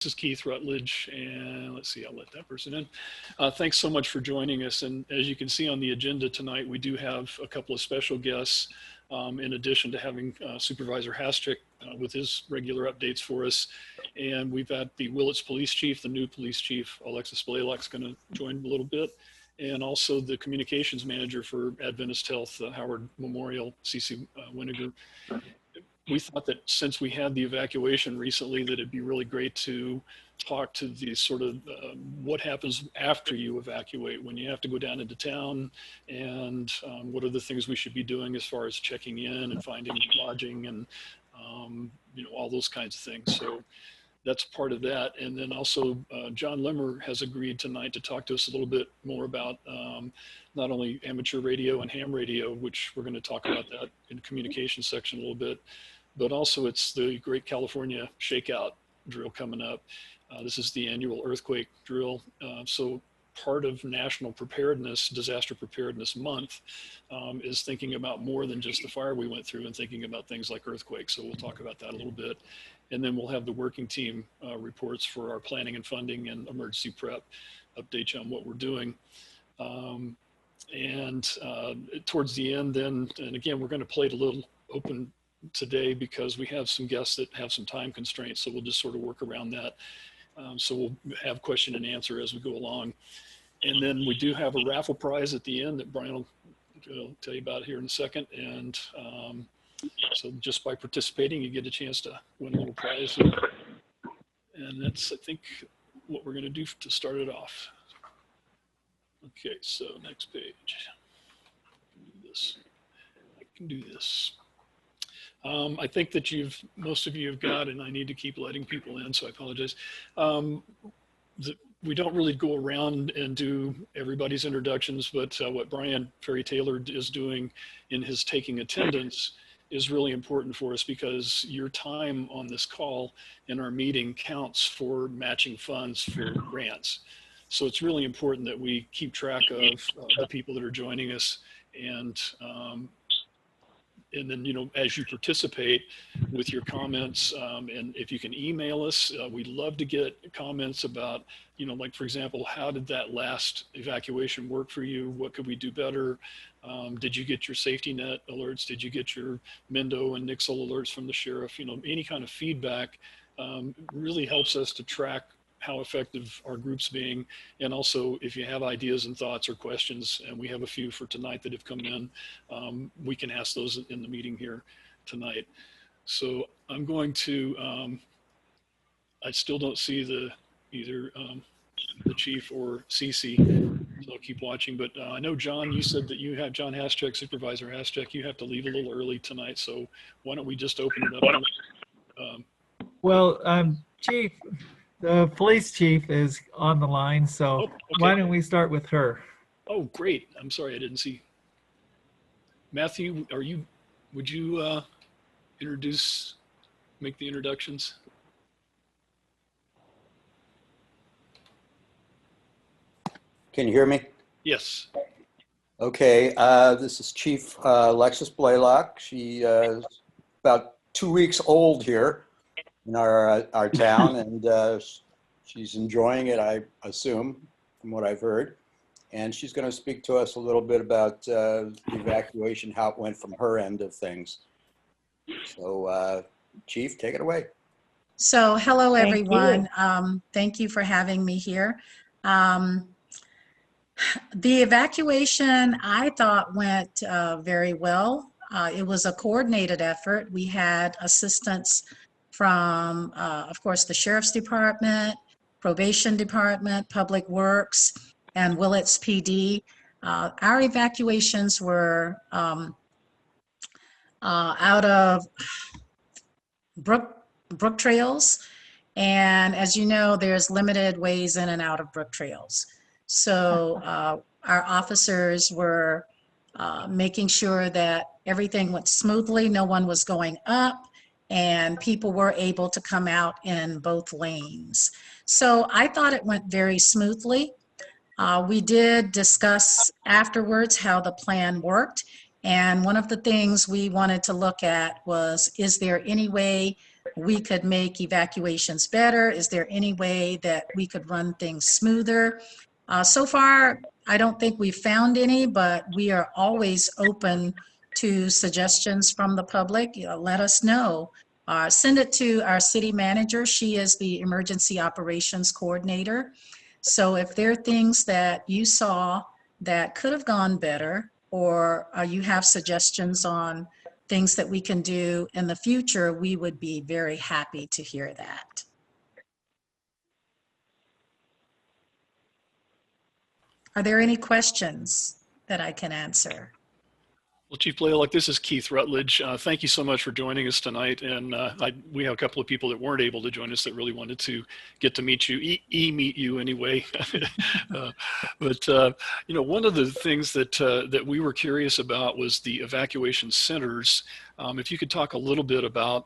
This is Keith Rutledge, and let's see, I'll let that person in. Thanks so much for joining us. And as you can see on the agenda tonight, we do have a couple of special guests, in addition to having Supervisor Haschak with his regular updates for us. And we've got the Willits Police Chief, the new Police Chief, Alexis Blaylock, is going to join a little bit. And also the Communications Manager for Adventist Health, Howard Memorial, CC Winiger. We thought that since we had the evacuation recently, that it'd be really great to talk to the sort of what happens after you evacuate, when you have to go down into town, and what are the things we should be doing as far as checking in and finding lodging and you know, all those kinds of things. So that's part of that. And then also John Lemmer has agreed tonight to talk to us a little bit more about not only amateur radio and ham radio, which we're going to talk about that in the communication section a little bit, but also it's the Great California Shakeout drill coming up. This is the annual earthquake drill. So part of National Preparedness, Disaster Preparedness Month, is thinking about more than just the fire we went through and thinking about things like earthquakes. So we'll talk about that a little bit. And then we'll have the working team reports for our planning and funding and emergency prep, update you on what we're doing. Towards the end then, and again, we're going to play it a little open today because we have some guests that have some time constraints. So we'll just sort of work around that. So we'll have question and answer as we go along. And then we do have a raffle prize at the end that Brian will tell you about here in a second. And so just by participating, you get a chance to win a little prize. And that's, I think, what we're going to do to start it off. Okay, so next page. I can do this. I think that most of you have got, and I need to keep letting people in, so I apologize. We don't really go around and do everybody's introductions, but what Brian Ferri-Taylor is doing in his taking attendance is really important for us because your time on this call in our meeting counts for matching funds for grants. So it's really important that we keep track of the people that are joining us, and then, you know, as you participate with your comments, and if you can email us, we'd love to get comments about, you know, like, for example, how did that last evacuation work for you? What could we do better? Did you get your safety net alerts? Did you get your Mendo and Nixle alerts from the sheriff? You know, any kind of feedback really helps us to track how effective our group's being. And also, if you have ideas and thoughts or questions, and we have a few for tonight that have come in, we can ask those in the meeting here tonight. So I'm going to, I still don't see either the chief or Cece, so I'll keep watching. But I know, John, you said that you have John Haschak, Supervisor Haschak, you have to leave a little early tonight. So why don't we just open it up? Well, Chief, the police chief is on the line, so okay. Why don't we start with her? Oh, great. I'm sorry, I didn't see. Matthew, would you make the introductions? Can you hear me? Yes. Okay, this is Chief Alexis Blaylock. She is about 2 weeks old here in our town, and she's enjoying it, I assume, from what I've heard. And she's going to speak to us a little bit about the evacuation, how it went from her end of things. So, Chief, take it away. So, hello, everyone. Thank you for having me here. The evacuation, I thought, went very well. It was a coordinated effort. We had assistance from, of course, the Sheriff's Department, Probation Department, Public Works, and Willits PD. Our evacuations were out of Brooktrails, and as you know, there's limited ways in and out of Brooktrails. So our officers were making sure that everything went smoothly, no one was going up, and people were able to come out in both lanes. So I thought it went very smoothly. We did discuss afterwards how the plan worked, and one of the things we wanted to look at was, is there any way we could make evacuations better? Is there any way that we could run things smoother? So far, I don't think we've found any, but we are always open to suggestions from the public. Let us know. Send it to our city manager. She is the emergency operations coordinator. So if there are things that you saw that could have gone better, or you have suggestions on things that we can do in the future, we would be very happy to hear that. Are there any questions that I can answer? Well, Chief Blaylock, this is Keith Rutledge. Thank you so much for joining us tonight. And we have a couple of people that weren't able to join us that really wanted to get to meet you, meet you anyway. But you know, one of the things that that we were curious about was the evacuation centers. If you could talk a little bit about,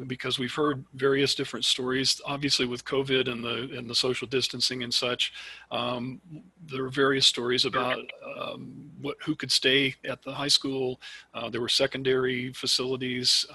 because we've heard various different stories, obviously with COVID and the social distancing and such, there are various stories about who could stay at the high school. There were secondary facilities.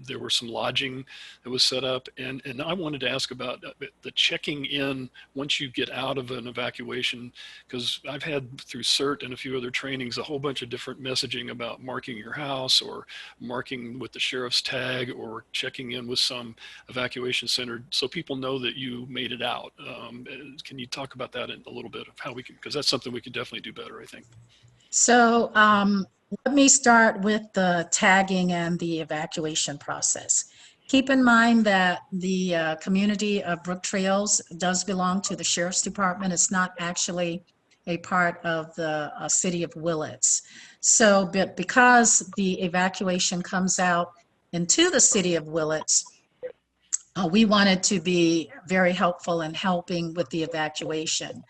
There were some lodging that was set up. And I wanted to ask about the checking in once you get out of an evacuation, because I've had through CERT and a few other trainings, a whole bunch of different messaging about marking your house or marking with the sheriff's tag or checking in with some evacuation center so people know that you made it out. Can you talk about that in a little bit of how we can, because that's something we can definitely do better, I think. So let me start with the tagging and the evacuation process. Keep in mind that the community of Brooktrails does belong to the Sheriff's Department. It's not actually a part of the city of Willits. So, but because the evacuation comes out into the city of Willits, we wanted to be very helpful in helping with the evacuation.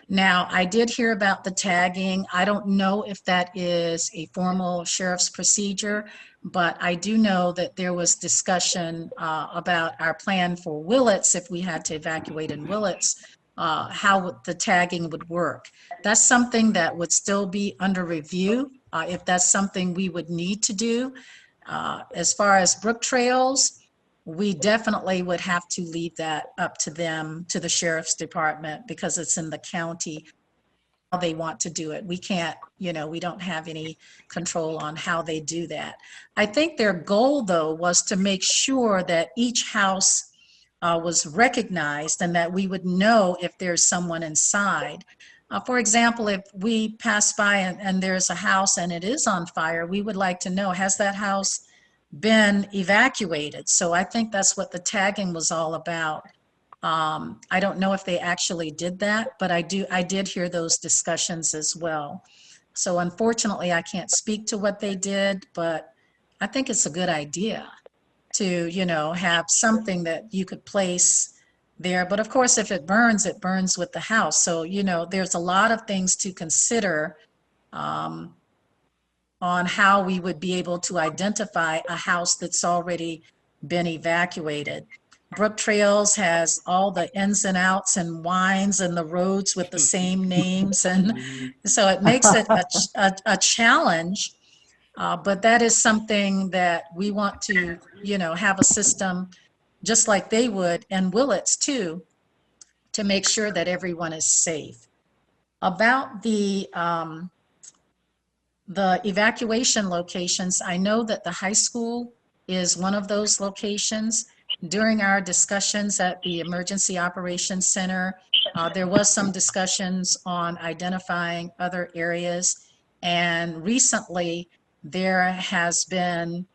Now, I did hear about the tagging. I don't know if that is a formal sheriff's procedure, but I do know that there was discussion about our plan for Willits if we had to evacuate in Willits, how the tagging would work. That's something that would still be under review if that's something we would need to do. As far as Brooktrails, we definitely would have to leave that up to them, to the Sheriff's Department, because it's in the county, how they want to do it. We can't, you know, we don't have any control on how they do that. I think their goal, though, was to make sure that each house was recognized and that we would know if there's someone inside. For example, if we pass by and there's a house and it is on fire, we would like to know, has that house been evacuated? So I think that's what the tagging was all about. I don't know if they actually did that, but I did hear those discussions as well. So unfortunately, I can't speak to what they did, but I think it's a good idea to, you know, have something that you could place there. But of course, if it burns with the house. So, you know, there's a lot of things to consider on how we would be able to identify a house that's already been evacuated. Brooktrails has all the ins and outs and wines and the roads with the same names. And so it makes it a challenge, but that is something that we want to, you know, have a system just like they would, and Willits too, to make sure that everyone is safe. About the evacuation locations, I know that the high school is one of those locations. During our discussions at the Emergency Operations Center, there was some discussions on identifying other areas. And recently, there has been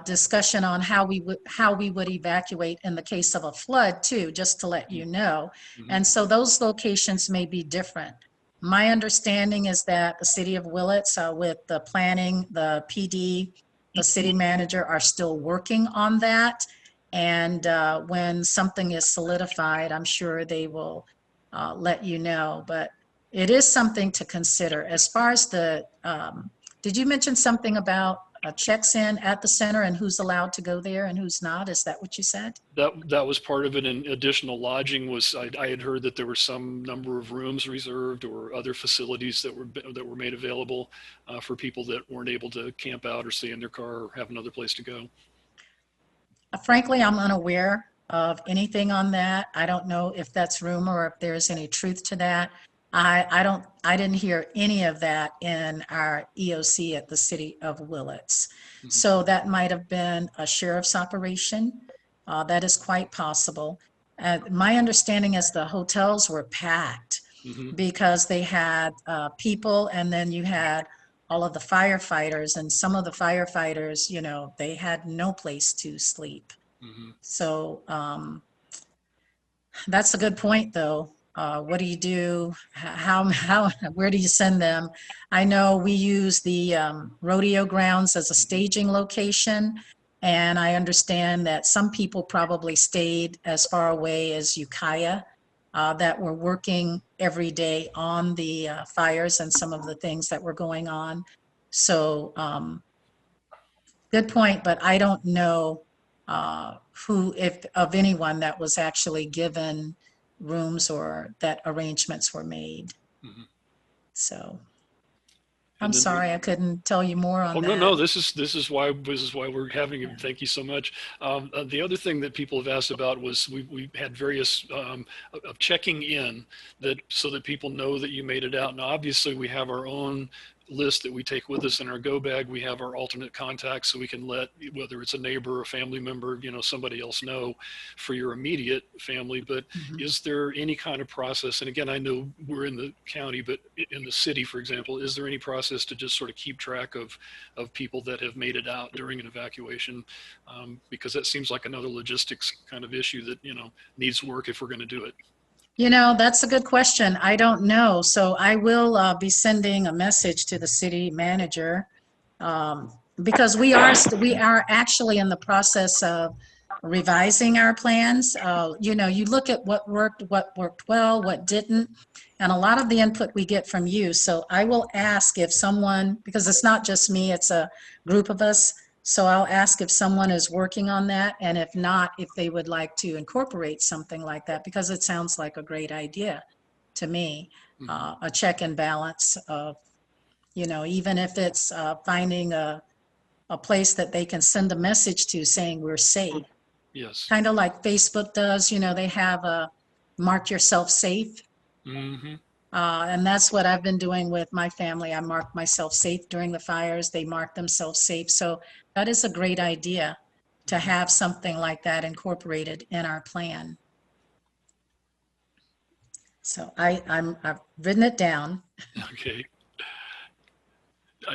discussion on how we would evacuate in the case of a flood too, just to let you know. And so those locations may be different. My understanding is that the city of Willits, with the planning, the PD, the city manager are still working on that. And when something is solidified, I'm sure they will let you know. But it is something to consider. As far as the, did you mention something about checks in at the center and who's allowed to go there and who's not? Is that what you said? That was part of it. And additional lodging was, I had heard that there were some number of rooms reserved or other facilities that were made available for people that weren't able to camp out or stay in their car or have another place to go. Frankly, I'm unaware of anything on that. I don't know if that's rumor or if there's any truth to that. I didn't hear any of that in our EOC at the city of Willits. So that might have been a sheriff's operation. That is quite possible. My understanding is the hotels were packed because they had people, and then you had all of the firefighters, and some of the firefighters, you know, they had no place to sleep. So that's a good point, though. What do you do? Where do you send them? I know we use the rodeo grounds as a staging location, and I understand that some people probably stayed as far away as Ukiah that were working every day on the fires and some of the things that were going on. So good point, but I don't know who, if of anyone that was actually given rooms or that arrangements were made. So I'm sorry I couldn't tell you more on that. No, this is why we're having him. Thank you so much. The other thing that people have asked about was we had various of checking in so that people know that you made it out. Now, obviously, we have our own list that we take with us in our go bag. We have our alternate contacts, so we can let, whether it's a neighbor, a family member, you know, somebody else know for your immediate family. But is there any kind of process? And again, I know we're in the county, but in the city, for example, is there any process to just sort of keep track of people that have made it out during an evacuation? Because that seems like another logistics kind of issue that, you know, needs work if we're going to do it. You know, that's a good question. I don't know. So I will be sending a message to the city manager because we are actually in the process of revising our plans. You know, you look at what worked well, what didn't, and a lot of the input we get from you. So I will ask if someone, because it's not just me, it's a group of us. So I'll ask if someone is working on that, and if not, if they would like to incorporate something like that, because it sounds like a great idea to me. A check and balance of, you know, even if it's finding a place that they can send a message to saying we're safe. Yes. Kind of like Facebook does, you know, they have a mark yourself safe. And that's what I've been doing with my family. I marked myself safe during the fires. They marked themselves safe. So that is a great idea to have something like that incorporated in our plan. So I've written it down. Okay.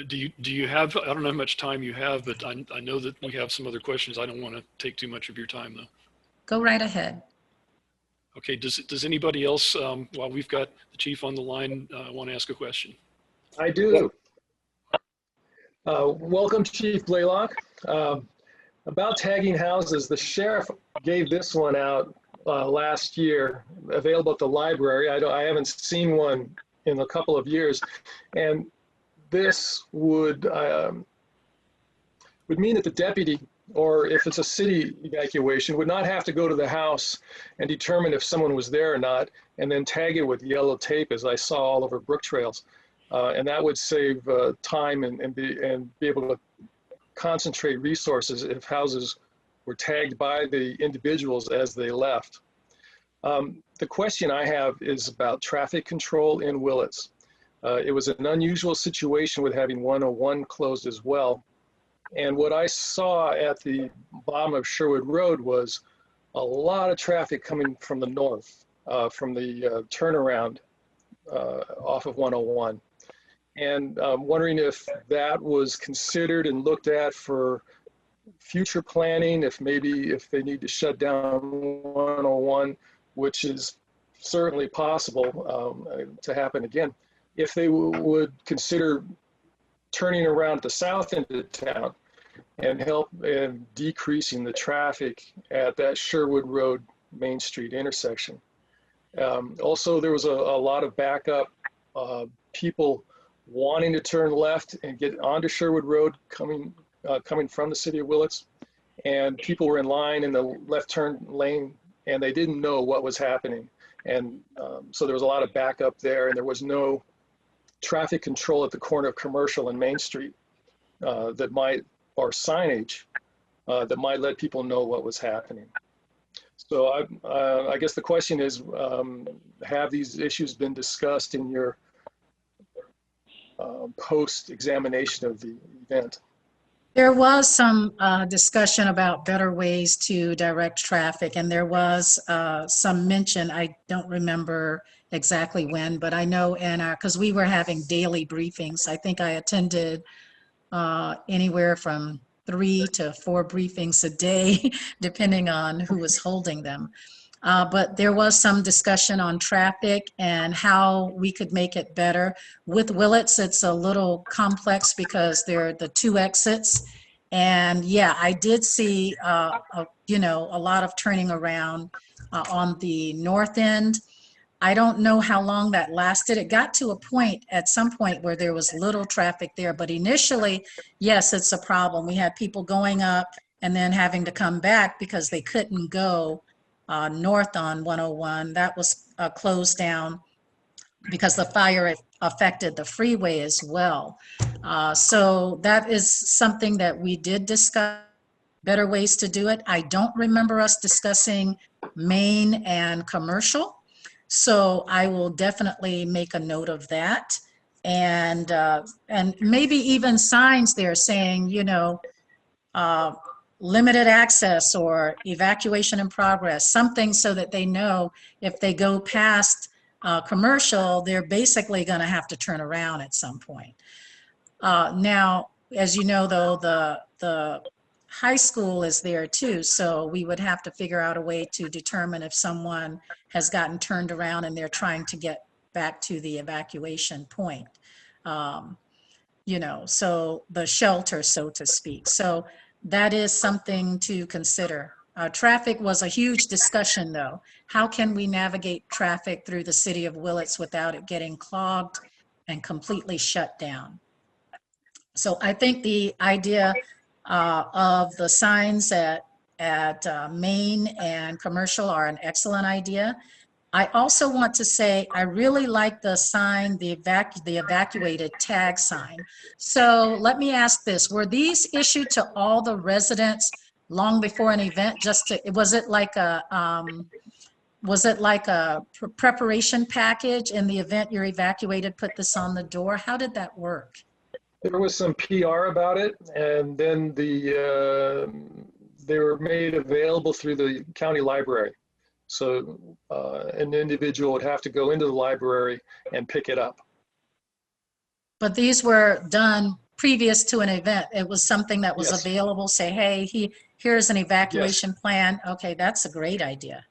Do you have, I don't know how much time you have, but I know that we have some other questions. I don't want to take too much of your time, though. Go right ahead. Okay, does anybody else, while we've got the chief on the line, want to ask a question? I do. Welcome, Chief Blaylock. About tagging houses, the sheriff gave this one out last year, available at the library. I haven't seen one in a couple of years, and this would mean that the deputy, or if it's a city evacuation, would not have to go to the house and determine if someone was there or not, and then tag it with yellow tape, as I saw all over Brooktrails. And that would save time and be able to concentrate resources if houses were tagged by the individuals as they left. The question I have is about traffic control in Willits. It was an unusual situation with having 101 closed as well. And what I saw at the bottom of Sherwood Road was a lot of traffic coming from the north, from the turnaround off of 101. And I'm wondering if that was considered and looked at for future planning, if they need to shut down 101, which is certainly possible to happen again, if they would consider turning around at the south end of town and help in decreasing the traffic at that Sherwood Road Main Street intersection. Also, there was a lot of backup people wanting to turn left and get onto Sherwood Road coming from the city of Willits, and people were in line in the left turn lane and they didn't know what was happening. And so there was a lot of backup there, and there was no traffic control at the corner of Commercial and Main Street or signage that might let people know what was happening. So I guess the question is, have these issues been discussed in your post-examination of the event? There was some discussion about better ways to direct traffic, and there was some mention, I don't remember exactly when, but I know in our, because we were having daily briefings. I think I attended anywhere from 3 to 4 briefings a day, depending on who was holding them. But there was some discussion on traffic and how we could make it better. With Willits, it's a little complex because there are the 2 exits. And yeah, I did see, you know, a lot of turning around on the north end. I don't know how long that lasted. It got to a point at some point where there was little traffic there, but initially, yes, it's a problem. We had people going up and then having to come back because they couldn't go north on 101. That was closed down because the fire affected the freeway as well. So that is something that we did discuss, better ways to do it. I don't remember us discussing main and commercial. So I will definitely make a note of that. And maybe even signs there saying, you know, limited access or evacuation in progress, something so that they know if they go past commercial, they're basically going to have to turn around at some point. Now, as you know, though, the high school is there too, so we would have to figure out a way to determine if someone has gotten turned around and they're trying to get back to the evacuation point. You know, so the shelter, so to speak. So that is something to consider. Traffic was a huge discussion, though. How can we navigate traffic through the city of Willits without it getting clogged and completely shut down? So I think the idea of the signs at Main and Commercial are an excellent idea. I also want to say I really like the sign, the evacuated tag sign. So let me ask this: were these issued to all the residents long before an event? Was it like a preparation package in the event you're evacuated? Put this on the door. How did that work? There was some PR about it, and then they were made available through the county library. So an individual would have to go into the library and pick it up. But these were done previous to an event. It was something that was Yes. available. Say, hey, here's an evacuation plan. Okay, that's a great idea.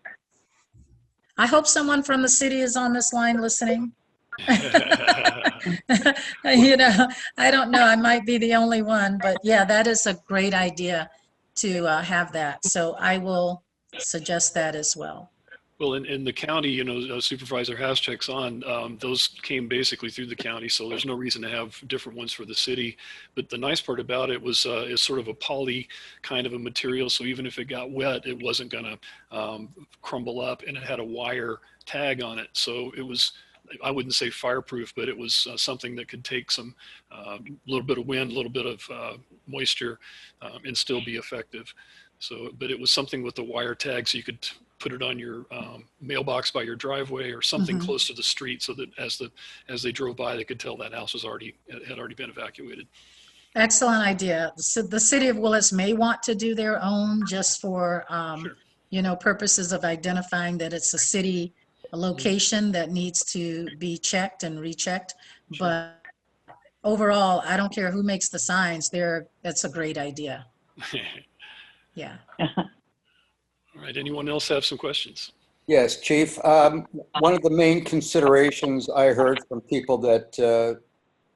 I hope someone from the city is on this line listening. You know, I don't know. I might be the only one, but yeah, that is a great idea to have that. So I will suggest that as well. Well, in the county, you know, Supervisor Haschak's on, those came basically through the county, so there's no reason to have different ones for the city. But the nice part about it was it's sort of a poly kind of a material, so even if it got wet, it wasn't going to crumble up, and it had a wire tag on it. So it was, I wouldn't say fireproof, but it was something that could take some little bit of wind, a little bit of moisture, and still be effective. So, but it was something with the wire tag, so you could put it on your mailbox by your driveway or something close to the street, so that as they drove by, they could tell that house was had already been evacuated. Excellent idea. So the city of Willits may want to do their own just for Sure. you know, purposes of identifying that it's a city location that needs to be checked and rechecked. Sure. But overall, I don't care who makes the signs. That's a great idea. Yeah. All right, anyone else have some questions? Yes, Chief. One of the main considerations I heard from people that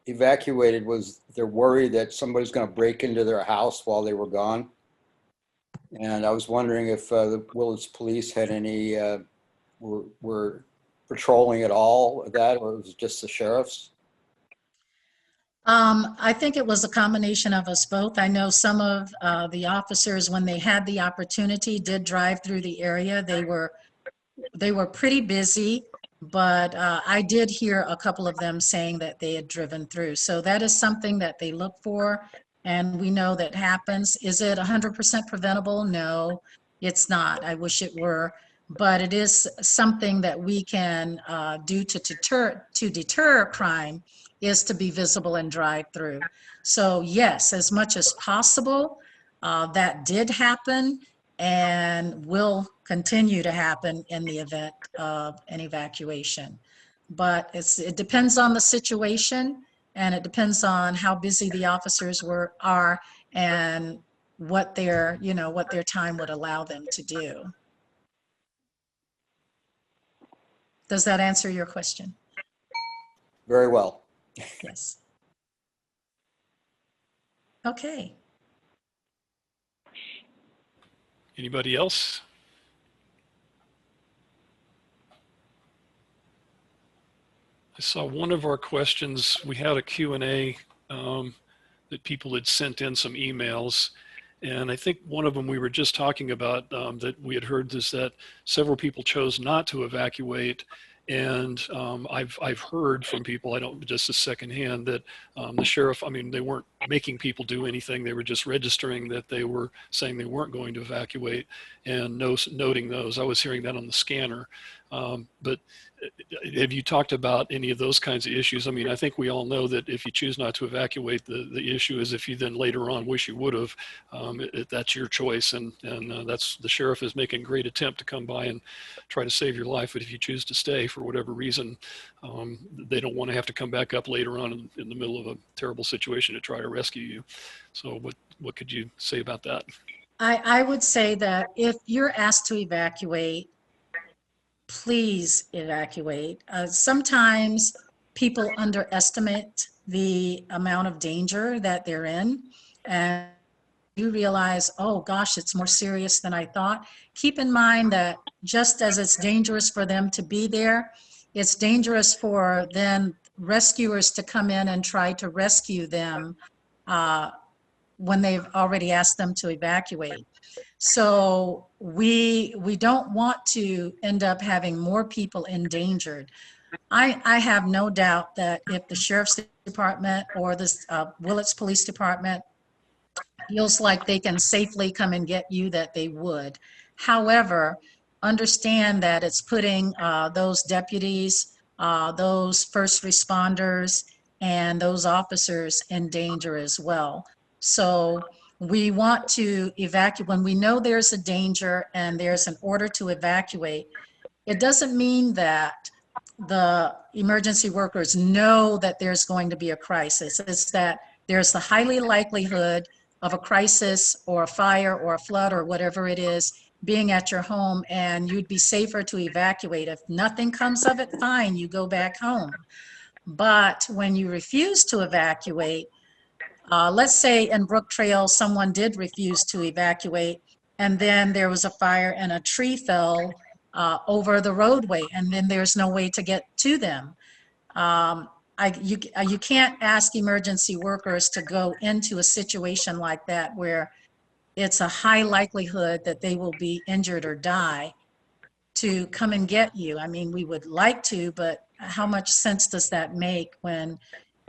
evacuated was they're worried that somebody's going to break into their house while they were gone. And I was wondering if the Willits police had any, were patrolling at all of that, or was it just the sheriffs? I think it was a combination of us both. I know some of the officers, when they had the opportunity, did drive through the area. They were pretty busy, but I did hear a couple of them saying that they had driven through. So that is something that they look for. and we know that happens. Is it 100% preventable? No, it's not. I wish it were, but it is something that we can do to deter crime, is to be visible and drive through. So yes, as much as possible, that did happen and will continue to happen in the event of an evacuation. But it depends on the situation, and it depends on how busy the officers are and what their time would allow them to do. Does that answer your question? Very well. Yes. Okay. Anybody else? I saw one of our questions, we had a Q&A that people had sent in some emails. And I think one of them we were just talking about that we had heard is that several people chose not to evacuate. And I've heard from people, I don't just a secondhand, that the sheriff, I mean, they weren't making people do anything. They were just registering that they were saying they weren't going to evacuate and noting those. I was hearing that on the scanner. But have you talked about any of those kinds of issues? I mean, I think we all know that if you choose not to evacuate, the issue is if you then later on wish you would have, that's your choice. And that's, the sheriff is making a great attempt to come by and try to save your life. But if you choose to stay for whatever reason, they don't want to have to come back up later on in the middle of a terrible situation to try to rescue you. So what could you say about that? I would say that if you're asked to evacuate, please evacuate. Sometimes people underestimate the amount of danger that they're in, and you realize, oh gosh, it's more serious than I thought. Keep in mind that just as it's dangerous for them to be there, it's dangerous for then rescuers to come in and try to rescue them when they've already asked them to evacuate. So we don't want to end up having more people endangered. I have no doubt that if the Sheriff's Department or the Willits Police Department feels like they can safely come and get you, that they would. However, understand that it's putting those deputies, those first responders, and those officers in danger as well. So we want to evacuate when we know there's a danger and there's an order to evacuate. It doesn't mean that the emergency workers know that there's going to be a crisis. It's that there's the highly likelihood of a crisis or a fire or a flood or whatever it is being at your home, and you'd be safer to evacuate. If nothing comes of it, fine, you go back home. But when you refuse to evacuate, let's say in Brooktrails, someone did refuse to evacuate, and then there was a fire and a tree fell over the roadway, and then there's no way to get to them. You can't ask emergency workers to go into a situation like that where it's a high likelihood that they will be injured or die to come and get you. I mean, we would like to, but how much sense does that make when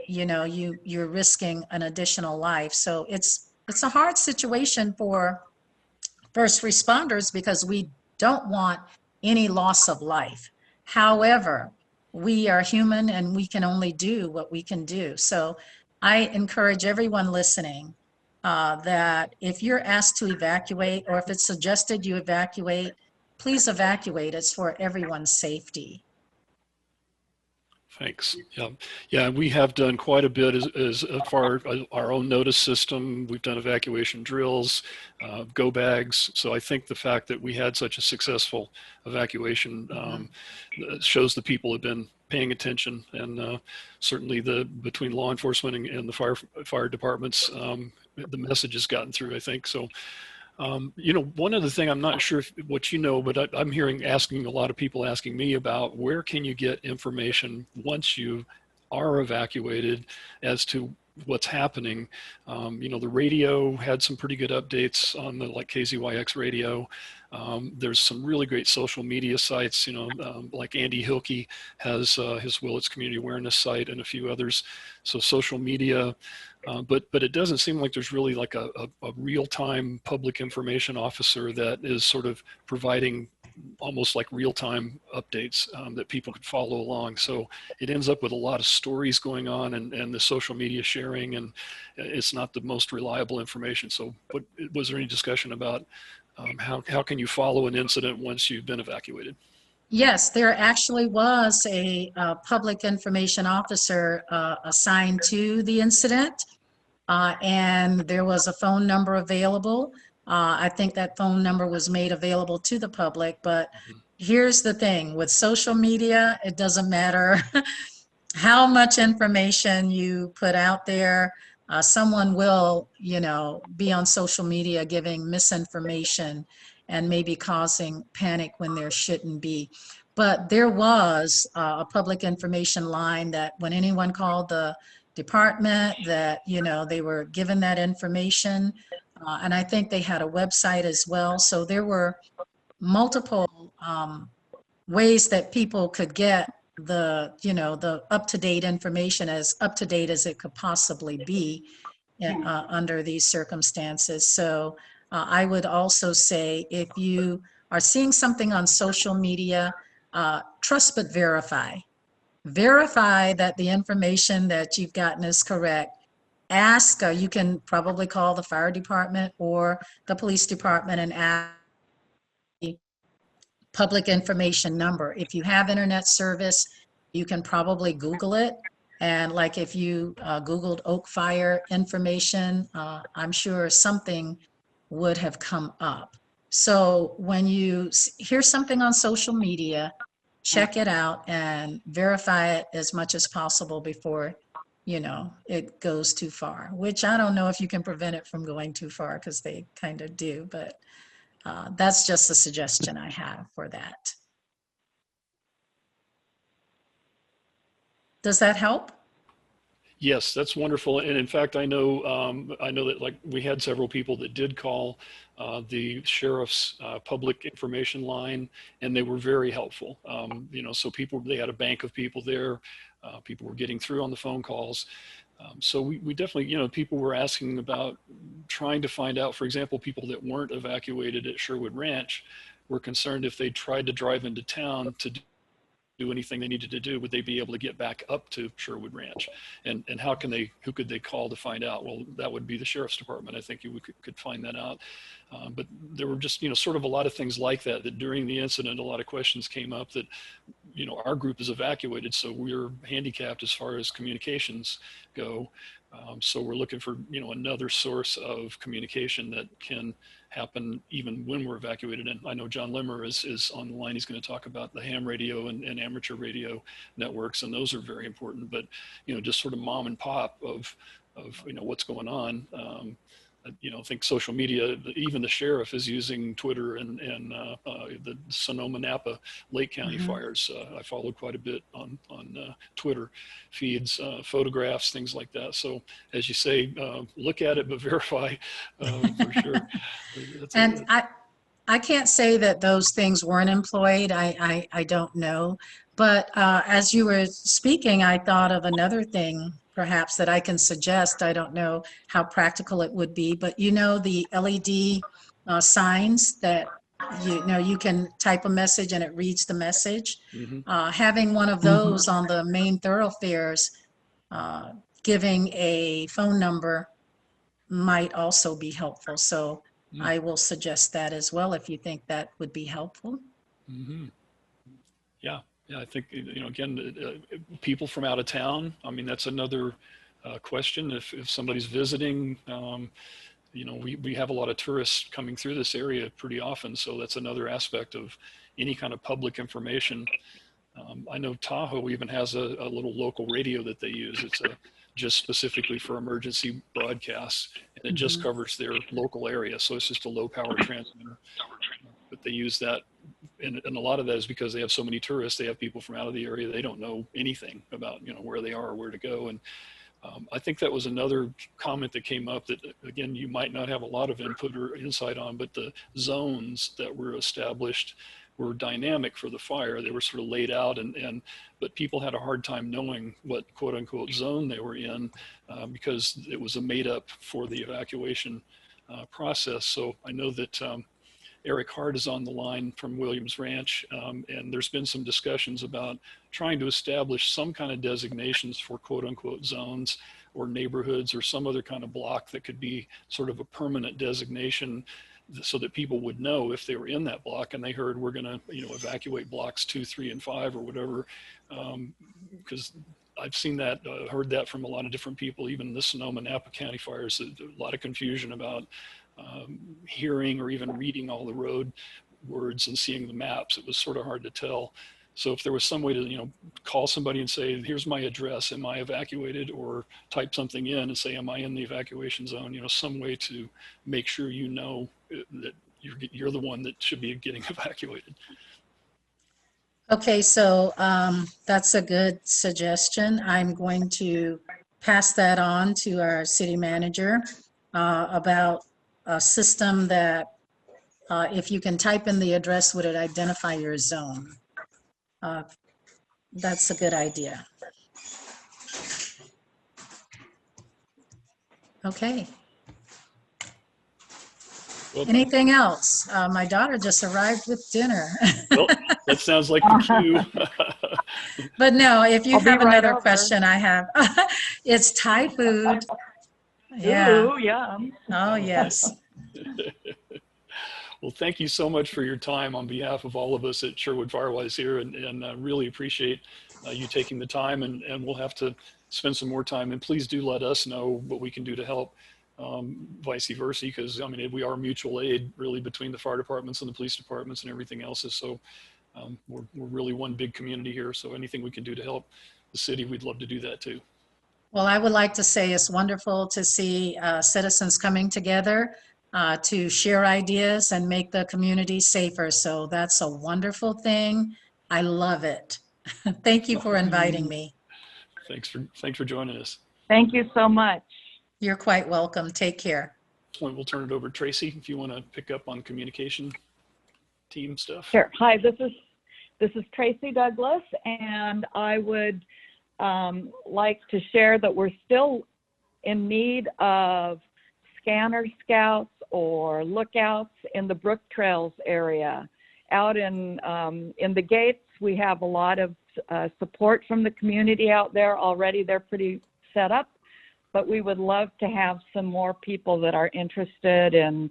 you're risking an additional life? So it's a hard situation for first responders because we don't want any loss of life. However, we are human and we can only do what we can do. So I encourage everyone listening that if you're asked to evacuate, or if it's suggested you evacuate, please evacuate. It's for everyone's safety. Thanks. Yeah, we have done quite a bit as far as our own notice system. We've done evacuation drills, go bags. So I think the fact that we had such a successful evacuation shows the people have been paying attention, and certainly between law enforcement and the fire departments, the message has gotten through, I think. So one other thing, I'm not sure what you know, but I'm asking a lot of people asking me about where can you get information once you are evacuated as to what's happening. The radio had some pretty good updates on the like KZYX radio. There's some really great social media sites, like Andy Hilke has his Willits Community Awareness site and a few others. So social media, but it doesn't seem like there's really like a real-time public information officer that is sort of providing almost like real-time updates that people could follow along. So it ends up with a lot of stories going on and the social media sharing, and it's not the most reliable information. So was there any discussion about how can you follow an incident once you've been evacuated? Yes, there actually was a public information officer assigned to the incident, and there was a phone number available. I think that phone number was made available to the public, but here's the thing, with social media, it doesn't matter how much information you put out there. Someone will, be on social media giving misinformation and maybe causing panic when there shouldn't be. But there was a public information line that when anyone called the department, that, they were given that information. And I think they had a website as well. So there were multiple ways that people could get the up-to-date information, as up-to-date as it could possibly be under these circumstances. So I would also say, if you are seeing something on social media, trust but verify. Verify that the information that you've gotten is correct. Ask, you can probably call the fire department or the police department and ask the public information number. If you have internet service, you can probably Google it. And like if you Googled Oak Fire information, I'm sure something would have come up. So when you hear something on social media, check it out and verify it as much as possible before it goes too far, which I don't know if you can prevent it from going too far, because they kind of do, but that's just a suggestion I have for that. Does that help? Yes, that's wonderful. And in fact, I know that like we had several people that did call the sheriff's public information line, and they were very helpful. So they had a bank of people there. People were getting through on the phone calls. So we definitely, people were asking about trying to find out, for example, people that weren't evacuated at Sherwood Ranch were concerned if they tried to drive into town to do anything they needed to do, would they be able to get back up to Sherwood Ranch? And who could they call to find out? Well, that would be the sheriff's department. I think you could find that out. But there were just, sort of a lot of things like that during the incident, a lot of questions came up that, our group is evacuated, so we're handicapped as far as communications go. So we're looking for, another source of communication that can happen even when we're evacuated. And I know John Lemmer is on the line. He's going to talk about the ham radio and amateur radio networks, and those are very important. But, just sort of mom and pop of what's going on. I think social media, even the sheriff is using Twitter and the Sonoma Napa Lake County fires. I followed quite a bit on Twitter feeds, photographs, things like that. So as you say, look at it, but verify for sure. And I can't say that those things weren't employed. I don't know. But as you were speaking, I thought of another thing perhaps that I can suggest. I don't know how practical it would be, but the LED signs that you can type a message and it reads the message. Having one of those on the main thoroughfares, giving a phone number might also be helpful. So I will suggest that as well, if you think that would be helpful. Yeah, I think, again, people from out of town, I mean, that's another question. If somebody's visiting, we have a lot of tourists coming through this area pretty often. So that's another aspect of any kind of public information. I know Tahoe even has a little local radio that they use. It's just specifically for emergency broadcasts, and it just covers their local area. So it's just a low power transmitter, but they use that. And a lot of that is because they have so many tourists. They have people from out of the area. They don't know anything about, where they are or where to go. And I think that was another comment that came up that, again, you might not have a lot of input or insight on, but the zones that were established were dynamic for the fire. They were sort of laid out, but people had a hard time knowing what quote unquote zone they were in because it was a made up for the evacuation process. So I know that Eric Hart is on the line from Williams Ranch, and there's been some discussions about trying to establish some kind of designations for quote unquote zones or neighborhoods or some other kind of block that could be sort of a permanent designation so that people would know if they were in that block and they heard we're going to, evacuate blocks 2, 3, and 5 or whatever. Because I've seen that, heard that from a lot of different people, even the Sonoma-Napa County fires, a lot of confusion about hearing or even reading all the road words and seeing the maps. It was sort of hard to tell. So if there was some way to, call somebody and say, here's my address, am I evacuated? Or type something in and say, am I in the evacuation zone? Some way to make sure that you're the one that should be getting evacuated. Okay, so that's a good suggestion. I'm going to pass that on to our city manager about a system that if you can type in the address, would it identify your zone? That's a good idea. Okay. Well, anything else? My daughter just arrived with dinner. Well, that sounds like the cue. But no, if you I'll be have right another over. question, I have. It's Thai food. Yeah. Ooh, yum. Oh, yes. Well, thank you so much for your time on behalf of all of us at Sherwood Firewise here, and really appreciate you taking the time, and we'll have to spend some more time, and please do let us know what we can do to help, vice versa, because we are mutual aid really between the fire departments and the police departments and everything else. So we're really one big community here, so anything we can do to help the city, we'd love to do that too. Well, I would like to say it's wonderful to see citizens coming together to share ideas and make the community safer. So that's a wonderful thing. I love it. Thank you for inviting me. Thanks for joining us. Thank you so much. You're quite welcome. Take care. We'll turn it over to Tracey if you want to pick up on communication team stuff. Sure. Hi, this is Tracey Douglas, and I would like to share that we're still in need of scanner scouts or lookouts in the Brooktrails area. Out in the gates, we have a lot of support from the community out there already. They're pretty set up, but we would love to have some more people that are interested in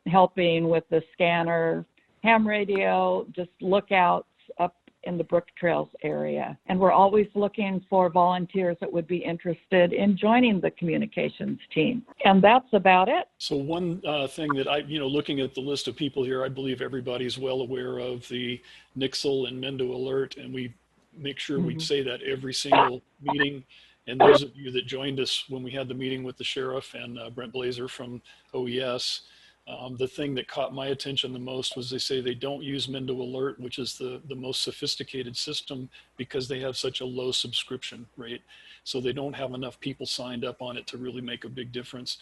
helping with the scanner, ham radio, just lookouts up in the Brooktrails area. And we're always looking for volunteers that would be interested in joining the communications team. And that's about it. So one thing that looking at the list of people here, I believe everybody's well aware of the Nixle and Mendo alert, and we make sure we say that every single meeting. And those of you that joined us when we had the meeting with the sheriff and Brent Blazer from OES, the thing that caught my attention the most was they say they don't use Mendo Alert, which is the most sophisticated system, because they have such a low subscription rate. So they don't have enough people signed up on it to really make a big difference.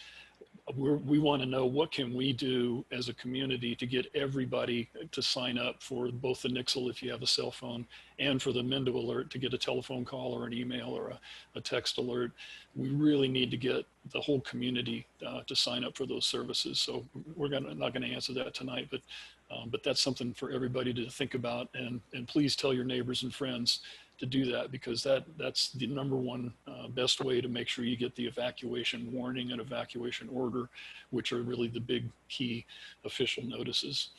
We want to know, what can we do as a community to get everybody to sign up for both the Nixle, if you have a cell phone, and for the Mendo Alert to get a telephone call or an email or a text alert. We really need to get the whole community to sign up for those services. So we're not going to answer that tonight, but that's something for everybody to think about, and please tell your neighbors and friends to do that, because that's the number one best way to make sure you get the evacuation warning and evacuation order, which are really the big key official notices.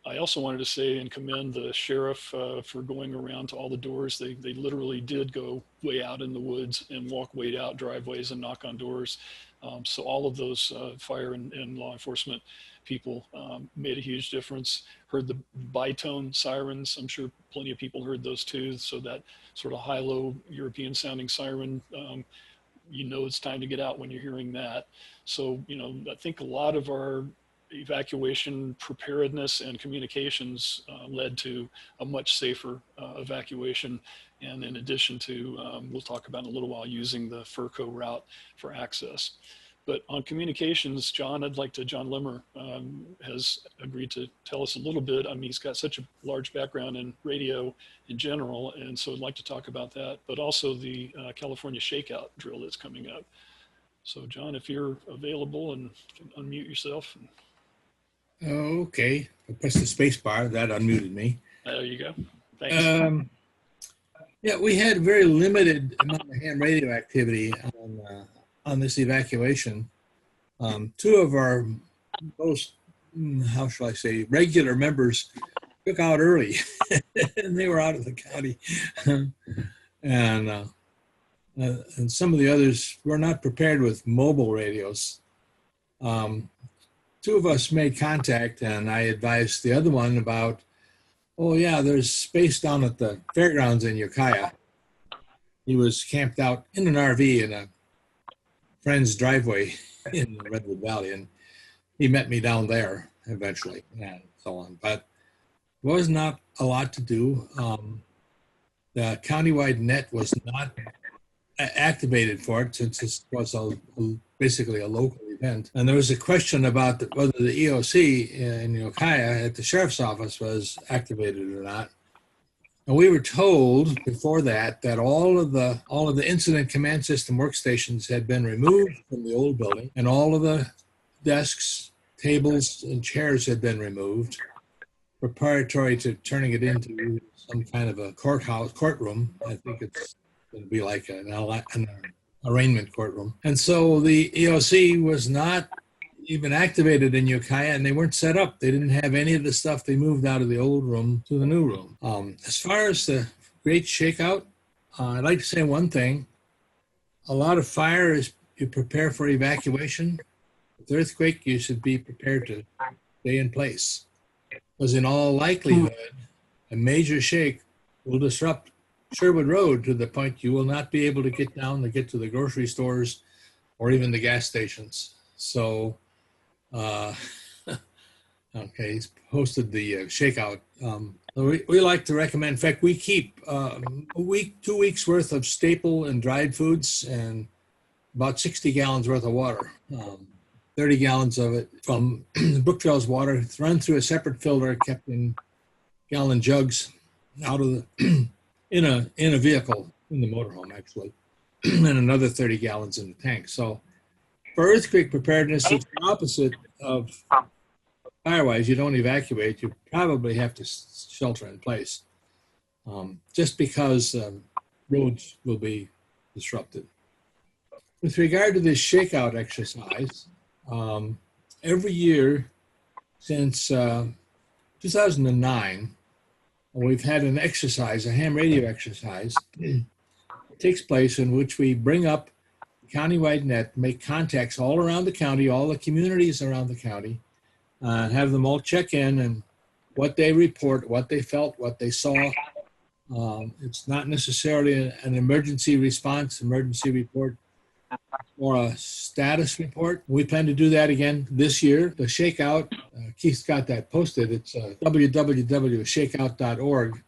I also wanted to say and commend the sheriff for going around to all the doors. They literally did go way out in the woods and walk way out driveways and knock on doors. So all of those fire and law enforcement people made a huge difference. Heard the bitone sirens. I'm sure plenty of people heard those too. So that sort of high-low European sounding siren, it's time to get out when you're hearing that. So, I think a lot of our evacuation preparedness and communications led to a much safer evacuation. And in addition to, we'll talk about in a little while, using the FERCO route for access. But on communications, John Lemmer has agreed to tell us a little bit. I mean, he's got such a large background in radio in general, and so I'd like to talk about that, but also the California Shakeout drill that's coming up. So John, if you're available and can unmute yourself. Okay, I pressed the space bar, that unmuted me. There you go. Thanks. Yeah, we had very limited amount of ham radio activity on this evacuation. Two of our most, how shall I say, regular members took out early and they were out of the county. And some of the others were not prepared with mobile radios. Two of us made contact and I advised the other one about, oh yeah, there's space down at the fairgrounds in Ukiah. He was camped out in an RV in a friend's driveway in the Redwood Valley, and he met me down there eventually and so on. But was not a lot to do. The countywide net was not activated for it since this was basically a local event. And there was a question about whether the EOC in Ukiah at the sheriff's office was activated or not. And we were told before that all of the incident command system workstations had been removed from the old building, and all of the desks, tables, and chairs had been removed, preparatory to turning it into some kind of a courtroom. I think it's going to be like an arraignment courtroom. And so the EOC was not even activated in Ukiah, and they weren't set up. They didn't have any of the stuff. They moved out of the old room to the new room. As far as the Great Shakeout, I'd like to say one thing. A lot of fire is you prepare for evacuation. With earthquake, you should be prepared to stay in place. Because in all likelihood, a major shake will disrupt Sherwood Road to the point you will not be able to get down to get to the grocery stores or even the gas stations. So, okay, he's posted the shakeout. We like to recommend, in fact, we keep a week, 2 weeks worth of staple and dried foods and about 60 gallons worth of water. 30 gallons of it from Brooktrails water. It's run through a separate filter, kept in gallon jugs out of the, in a vehicle, in the motorhome actually, and another 30 gallons in the tank. So for earthquake preparedness, it's the opposite of Firewise. You don't evacuate, you probably have to shelter in place, just because roads will be disrupted. With regard to this shakeout exercise, every year since 2009, we've had an exercise, a ham radio exercise. It takes place in which we bring up the countywide net, make contacts all around the county, all the communities around the county, have them all check in and what they report, what they felt, what they saw. It's not necessarily an emergency response, emergency report, or a status report. We plan to do that again this year. The Shakeout, Keith's got that posted. It's www.shakeout.org.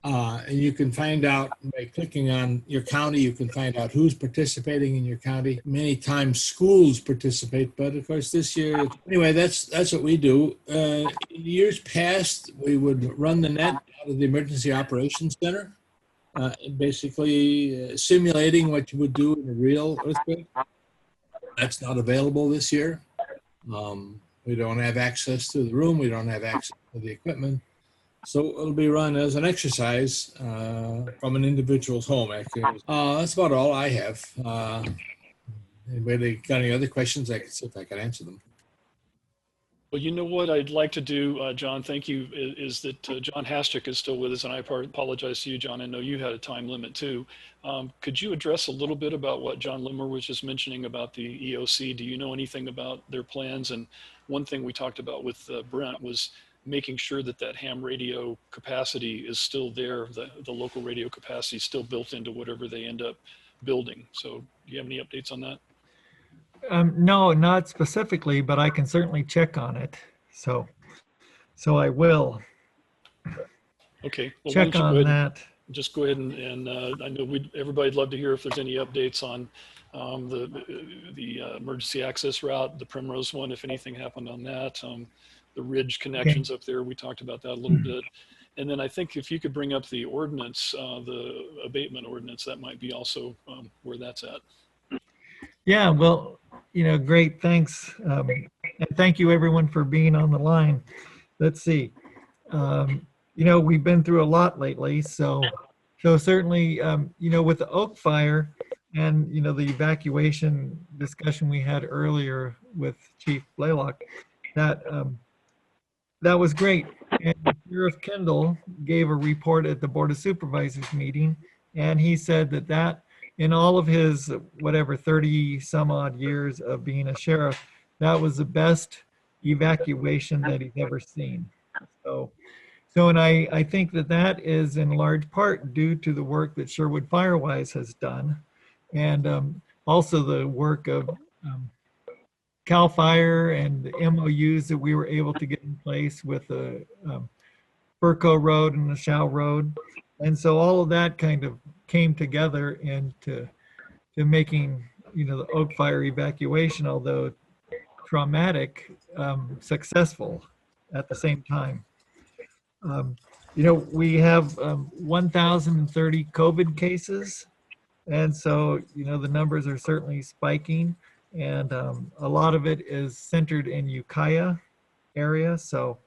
And you can find out by clicking on your county, you can find out who's participating in your county. Many times schools participate, but of course this year, anyway, that's what we do. In years past, we would run the net out of the Emergency Operations Center, basically simulating what you would do in a real earthquake. That's not available this year. We don't have access to the room. We don't have access to the equipment. So it'll be run as an exercise from an individual's home, actually. That's about all I have. Anybody got any other questions? I can see if I can answer them. Well, you know what I'd like to do, John, thank you, is that John Haschak is still with us, and I apologize to you, John. I know you had a time limit too. Could you address a little bit about what John Lemmer was just mentioning about the EOC? Do you know anything about their plans? And one thing we talked about with Brent was making sure that that ham radio capacity is still there, the local radio capacity is still built into whatever they end up building. So do you have any updates on that? No, not specifically, but I can certainly check on it. So I will Okay. Well, why check don't you go on ahead and that. just go ahead and I know everybody'd love to hear if there's any updates on the emergency access route, the Primrose one, if anything happened on that, the Ridge connections up there. We talked about that a little bit. And then I think if you could bring up the ordinance, the abatement ordinance, that might be also where that's at. Yeah, well, great, thanks. And thank you everyone for being on the line. Let's see. We've been through a lot lately, so certainly, with the Oak Fire and, the evacuation discussion we had earlier with Chief Blaylock, that was great. And Sheriff Kendall gave a report at the Board of Supervisors meeting, and he said that in all of his, whatever, 30 some odd years of being a sheriff, that was the best evacuation that he's ever seen. And I think that is in large part due to the work that Sherwood Firewise has done, and also the work of CAL FIRE and the MOUs that we were able to get in place with the Burco Road and the Shao Road. And so all of that kind of came together into making, the Oak Fire evacuation, although traumatic, successful at the same time. We have 1,030 COVID cases. And so, the numbers are certainly spiking. And a lot of it is centered in Ukiah area. So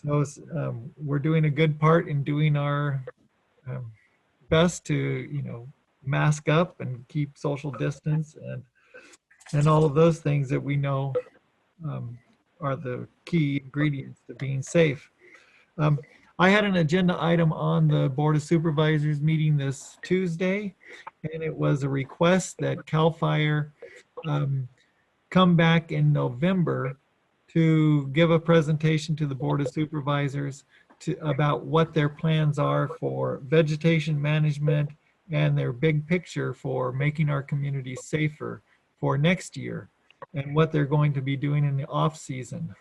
we're doing a good part in doing our best to, mask up and keep social distance and all of those things that we know are the key ingredients to being safe. I had an agenda item on the Board of Supervisors meeting this Tuesday, and it was a request that CAL FIRE come back in November to give a presentation to the Board of Supervisors about what their plans are for vegetation management and their big picture for making our communities safer for next year, and what they're going to be doing in the off season,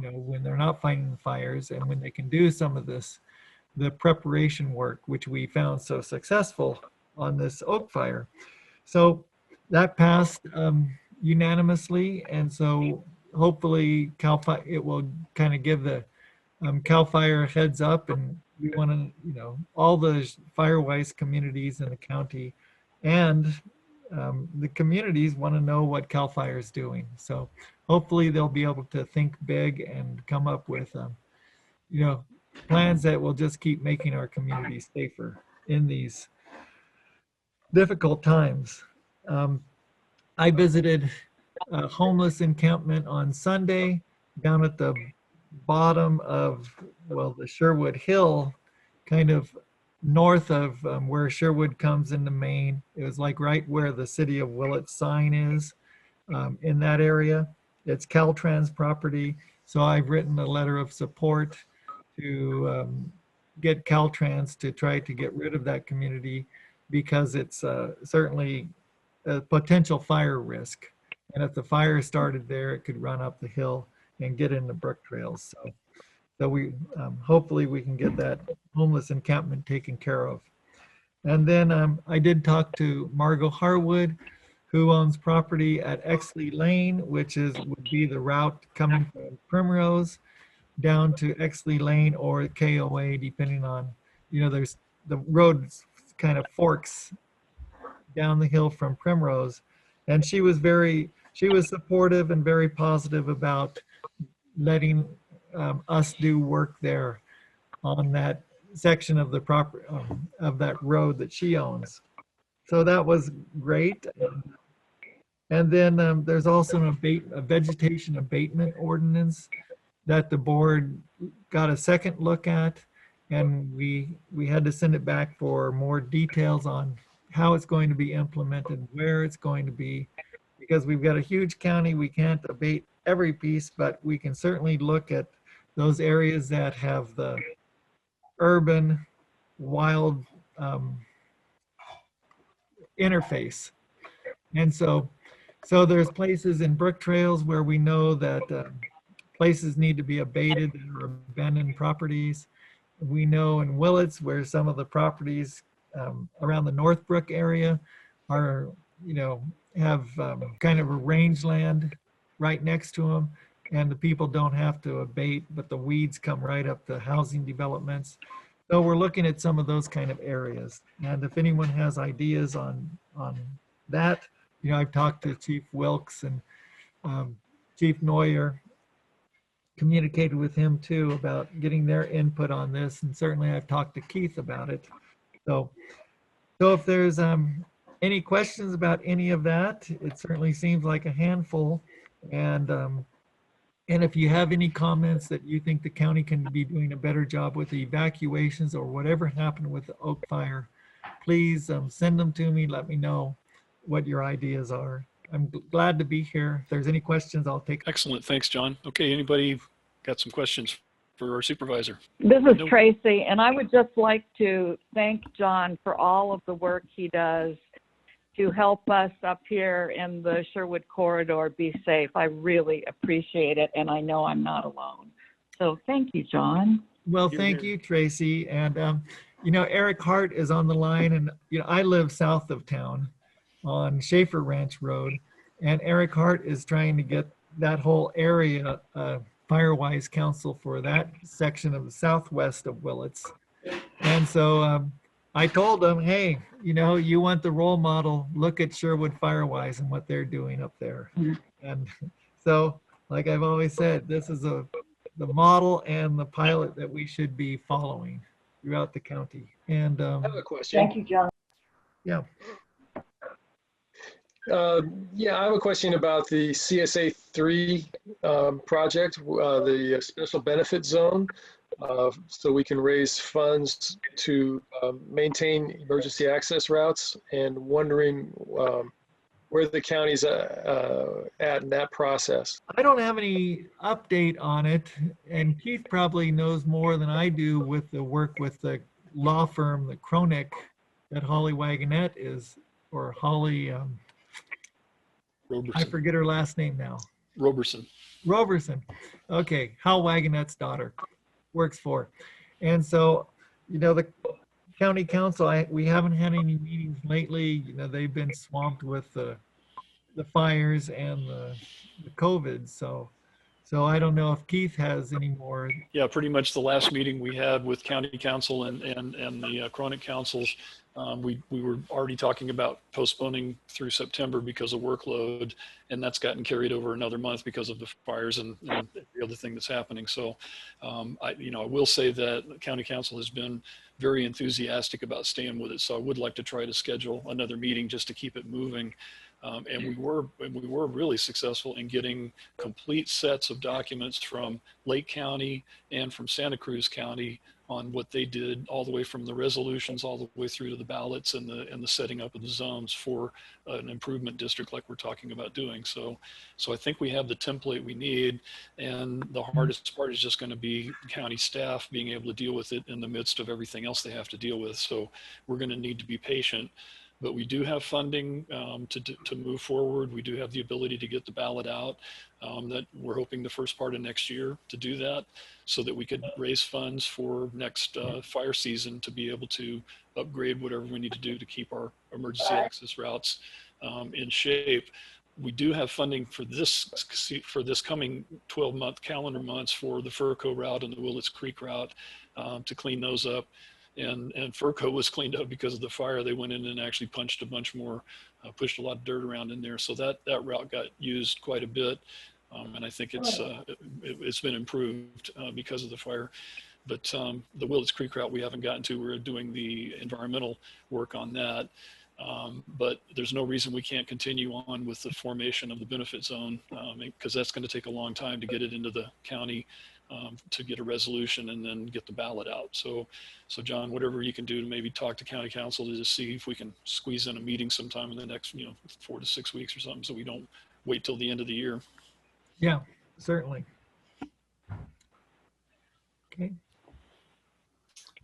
when they're not fighting fires, and when they can do some of the preparation work, which we found so successful on this Oak Fire. So that passed unanimously, and so hopefully CAL FIRE, it will kind of give the CAL FIRE a heads up, and we want to, all the Firewise communities in the county and the communities want to know what CAL FIRE is doing. So hopefully they'll be able to think big and come up with, plans that will just keep making our communities safer in these difficult times. I visited a homeless encampment on Sunday down at the bottom of, the Sherwood Hill, kind of north of where Sherwood comes into Maine. It was like right where the City of Willits sign is, in that area. It's Caltrans property. So I've written a letter of support to get Caltrans to try to get rid of that community, because it's certainly a potential fire risk. And if the fire started there, it could run up the hill and get into Brooktrails. So we hopefully we can get that homeless encampment taken care of. And then I did talk to Margot Harwood, who owns property at Exley Lane, which would be the route coming from Primrose down to Exley Lane or KOA, depending on, there's the road kind of forks down the hill from Primrose. And she was supportive and very positive about letting us do work there on that section of the property of that road that she owns. So that was great. And then there's also a vegetation abatement ordinance that the board got a second look at, and we had to send it back for more details on how it's going to be implemented, where it's going to be, because we've got a huge county. We can't abate every piece, but we can certainly look at those areas that have the urban wild interface. And so So there's places in Brooktrails where we know that places need to be abated that are abandoned properties. We know in Willits where some of the properties around the Northbrook area are, have kind of a rangeland right next to them, and the people don't have to abate, but the weeds come right up to housing developments. So we're looking at some of those kind of areas. And if anyone has ideas on that, I've talked to Chief Wilkes and Chief Neuer, communicated with him too about getting their input on this. And certainly I've talked to Keith about it. So if there's any questions about any of that, it certainly seems like a handful. And if you have any comments that you think the county can be doing a better job with the evacuations or whatever happened with the Oak Fire, please send them to me. Let me know what your ideas are. I'm glad to be here. If there's any questions, I'll take. Excellent. Thanks, John. Okay, anybody got some questions for our supervisor? This is Nope. Tracey, and I would just like to thank John for all of the work he does to help us up here in the Sherwood corridor be safe. I really appreciate it, and I know I'm not alone. So thank you, John. Well, You're thank here. you, Tracey. And, Eric Hart is on the line, and, I live south of town on Schaefer Ranch Road, and Eric Hart is trying to get that whole area Firewise Council for that section of the southwest of Willits. And so I told him, hey, you want the role model, look at Sherwood Firewise and what they're doing up there. And so, like I've always said, this is the model and the pilot that we should be following throughout the county. And I have a question. Thank you, John. yeah, Yeah, I have a question about the CSA 3 project, the special benefit zone, so we can raise funds to maintain emergency access routes, and wondering where the county's at in that process. I don't have any update on it, and Keith probably knows more than I do with the work with the law firm, the Cronick, that Holly Wagonette is, or Holly, I Roberson. forget her last name now. Roberson. Roberson. Okay, Hal Wagonette's daughter works for. And so, the county council, we haven't had any meetings lately. They've been swamped with the fires and the COVID. So I don't know if Keith has any more. Yeah, pretty much the last meeting we had with county council and the chronic councils, we were already talking about postponing through September because of workload, and that's gotten carried over another month because of the fires and the other thing that's happening. So I will say that the county council has been very enthusiastic about staying with it. So I would like to try to schedule another meeting just to keep it moving. And we were really successful in getting complete sets of documents from Lake County and from Santa Cruz County on what they did, all the way from the resolutions all the way through to the ballots and the setting up of the zones for an improvement district like we're talking about doing. So I think we have the template we need, and the hardest part is just going to be county staff being able to deal with it in the midst of everything else they have to deal with. So we're going to need to be patient. But we do have funding to move forward. We do have the ability to get the ballot out. That we're hoping the first part of next year to do that, so that we could raise funds for next fire season to be able to upgrade whatever we need to do to keep our emergency access routes in shape. We do have funding for this coming 12-month calendar months for the Furco route and the Willits Creek route to clean those up. And Furco was cleaned up because of the fire. They went in and actually punched a bunch more, pushed a lot of dirt around in there. So that route got used quite a bit. And I think it's been improved because of the fire. But the Willits Creek route we haven't gotten to. We're doing the environmental work on that. But there's no reason we can't continue on with the formation of the benefit zone, because that's going to take a long time to get it into the county, to get a resolution and then get the ballot out. So John, whatever you can do to maybe talk to county council to just see if we can squeeze in a meeting sometime in the next 4 to 6 weeks or something, so we don't wait till the end of the year. Yeah, certainly. Okay.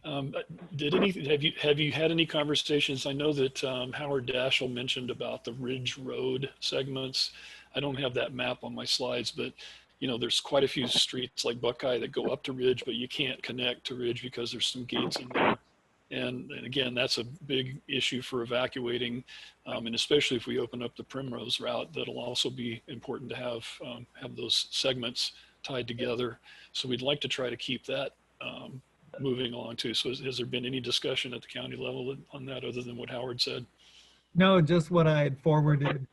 Have you had any conversations? I know that Howard Daschle mentioned about the Ridge Road segments. I don't have that map on my slides, but there's quite a few streets like Buckeye that go up to Ridge, but you can't connect to Ridge because there's some gates in there. And again, that's a big issue for evacuating, and especially if we open up the Primrose route, that'll also be important to have those segments tied together. So we'd like to try to keep that moving along too. So has there been any discussion at the county level on that other than what Howard said? No, just what I had forwarded,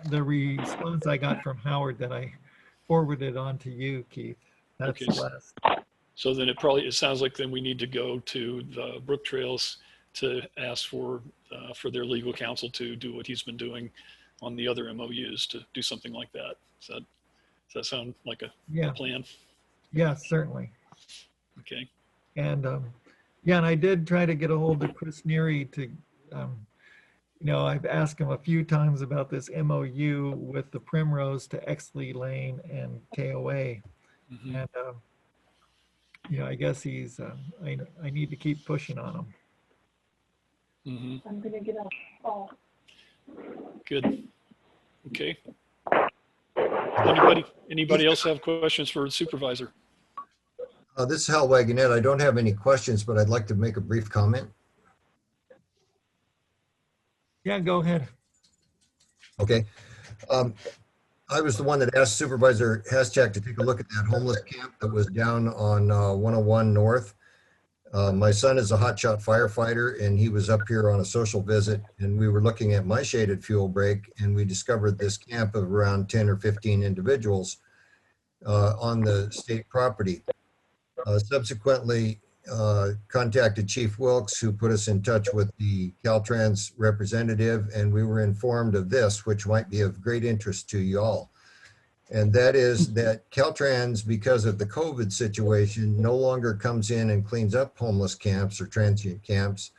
the response I got from Howard that I forwarded on to you, Keith. That's Okay. the last. So then it sounds like then we need to go to the Brooktrails to ask for their legal counsel to do what he's been doing on the other MOUs, to do something like that. Does that sound like a plan? Yeah, certainly. Okay. And and I did try to get a hold of Chris Neary to, I've asked him a few times about this MOU with the Primrose to Exley Lane and KOA. Mm-hmm. And, I guess he's, I need to keep pushing on him. Mm-hmm. I'm going to get off the call. Good. Okay. Anybody else have questions for the supervisor? This is Hal Wagonette. I don't have any questions, but I'd like to make a brief comment. Yeah, go ahead. Okay. I was the one that asked Supervisor Haschak to take a look at that homeless camp that was down on 101 North. My son is a hotshot firefighter, and he was up here on a social visit, and we were looking at my shaded fuel break, and we discovered this camp of around 10 or 15 individuals on the state property. Subsequently contacted Chief Wilkes, who put us in touch with the Caltrans representative, and we were informed of this, which might be of great interest to you all. And that is that Caltrans, because of the COVID situation, no longer comes in and cleans up homeless camps or transient camps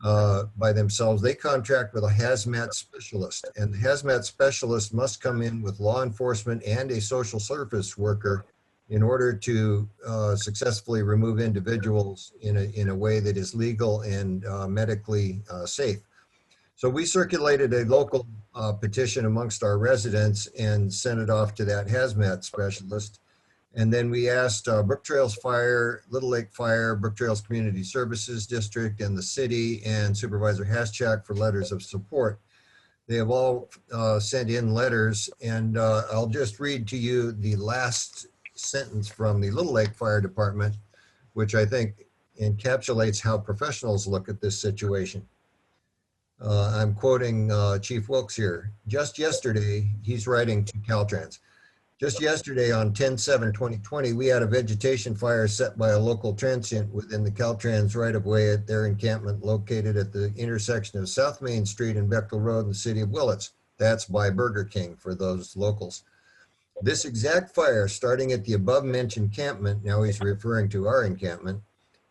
by themselves. They contract with a hazmat specialist, and the hazmat specialist must come in with law enforcement and a social service worker in order to successfully remove individuals in a way that is legal and medically safe. So we circulated a local petition amongst our residents and sent it off to that hazmat specialist. And then we asked Brooktrails Fire, Little Lake Fire, Brooktrails Community Services District, and the city, and Supervisor Haschak for letters of support. They have all sent in letters, and I'll just read to you the last sentence from the Little Lake Fire Department, which I think encapsulates how professionals look at this situation. I'm quoting Chief Wilkes here. Just yesterday, he's writing to Caltrans. Just yesterday on 10/7/2020, we had a vegetation fire set by a local transient within the Caltrans right-of-way at their encampment located at the intersection of South Main Street and Bechtel Road in the city of Willits. That's by Burger King for those locals. This exact fire, starting at the above-mentioned encampment, now he's referring to our encampment,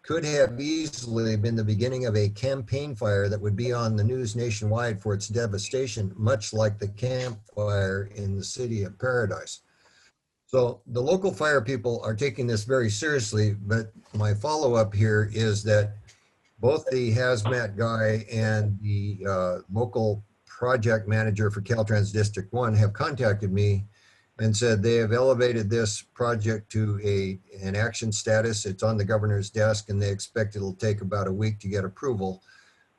could have easily been the beginning of a campaign fire that would be on the news nationwide for its devastation, much like the campfire in the city of Paradise. So the local fire people are taking this very seriously, but my follow-up here is that both the hazmat guy and the local project manager for Caltrans District 1 have contacted me and said they have elevated this project to an action status. It's on the governor's desk, and they expect it'll take about a week to get approval,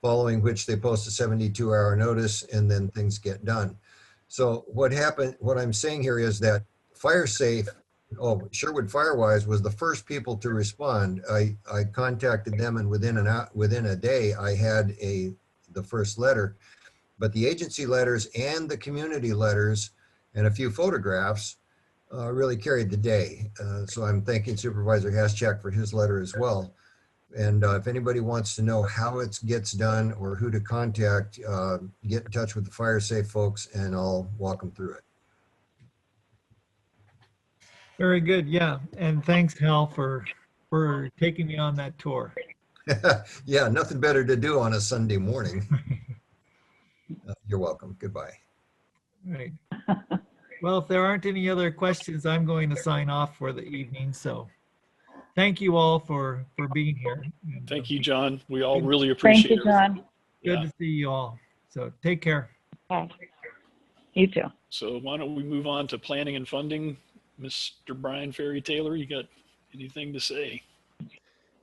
following which they post a 72-hour notice, and then things get done. So what I'm saying here is that Sherwood Firewise was the first people to respond. I contacted them, and within a day, I had the first letter. But the agency letters and the community letters and a few photographs really carried the day. So I'm thanking Supervisor Haschak for his letter as well. And if anybody wants to know how it gets done or who to contact, get in touch with the Fire Safe folks, and I'll walk them through it. Very good. Yeah. And thanks, Hal, for taking me on that tour. Yeah, nothing better to do on a Sunday morning. You're welcome. Goodbye. Right. Well, if there aren't any other questions, I'm going to sign off for the evening. So thank you all for being here. And, Thank you, John. We all really Thank appreciate you, it. John. Good Yeah. to see you all. So take care. Bye. You too. So why don't we move on to planning and funding? Mr. Brian Ferri-Taylor, you got anything to say?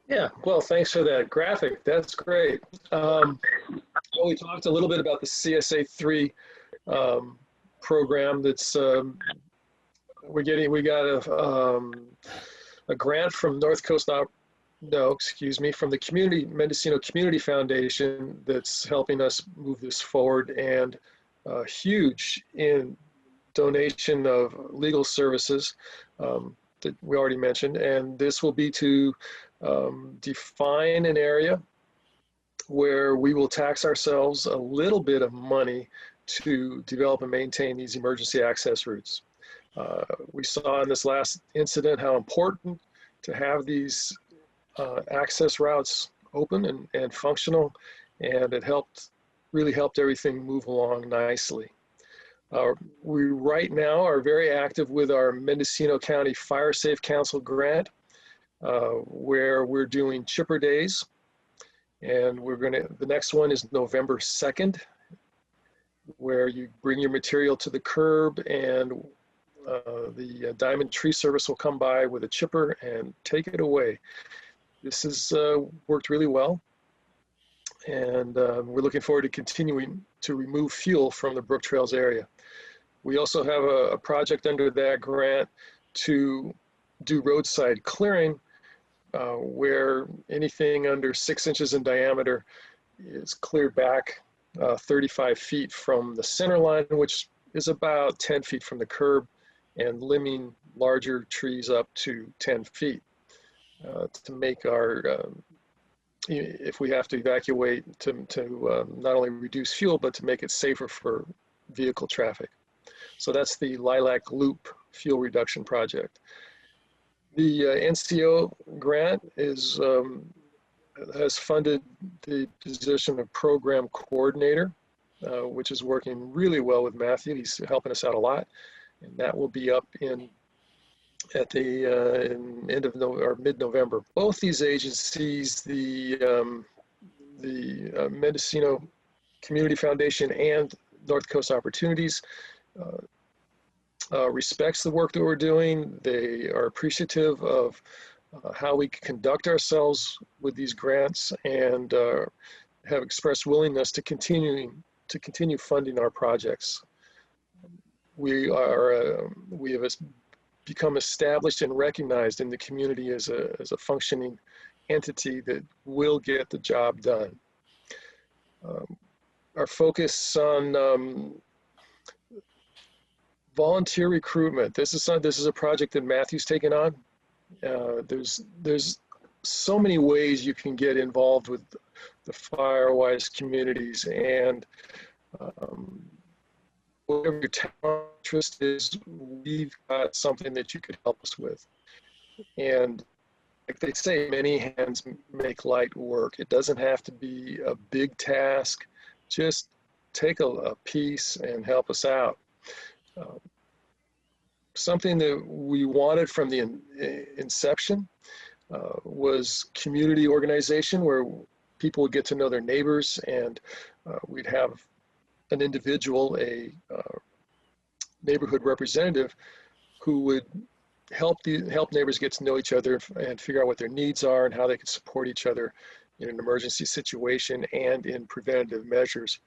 Yeah, well, thanks for that graphic. That's great. Well, we talked a little bit about the CSA 3 program that's we got a grant from North Coast from the Mendocino Community Foundation that's helping us move this forward, and huge in donation of legal services that we already mentioned. And this will be to define an area where we will tax ourselves a little bit of money to develop and maintain these emergency access routes. We saw in this last incident how important to have these access routes open and functional, and it really helped everything move along nicely. We right now are very active with our Mendocino County Fire Safe Council grant, where we're doing chipper days, and the next one is November 2nd, where you bring your material to the curb, and the Diamond Tree Service will come by with a chipper and take it away. This has worked really well, and we're looking forward to continuing to remove fuel from the Brooktrails area. We also have a project under that grant to do roadside clearing, where anything under 6 inches in diameter is cleared back 35 feet from the center line, which is about 10 feet from the curb, and limbing larger trees up to 10 feet to make our, if we have to evacuate, to not only reduce fuel, but to make it safer for vehicle traffic. So that's the Lilac Loop Fuel Reduction Project. The NCO grant has funded the position of Program Coordinator, which is working really well with Matthew. He's helping us out a lot, and that will be up at the end of mid-November. Both these agencies, the Mendocino Community Foundation and North Coast Opportunities, respects the work that we're doing. They are appreciative of how we conduct ourselves with these grants, and have expressed willingness to continue funding our projects. We have become established and recognized in the community as a functioning entity that will get the job done. Our focus on volunteer recruitment. This is a project that Matthew's taken on. There's so many ways you can get involved with the Firewise communities, and whatever your talent interest is, we've got something that you could help us with. And like they say, many hands make light work. It doesn't have to be a big task. Just take a piece and help us out. Something that we wanted from the inception was community organization, where people would get to know their neighbors, and we'd have an individual, a neighborhood representative, who would help neighbors get to know each other and figure out what their needs are and how they can support each other in an emergency situation and in preventative measures.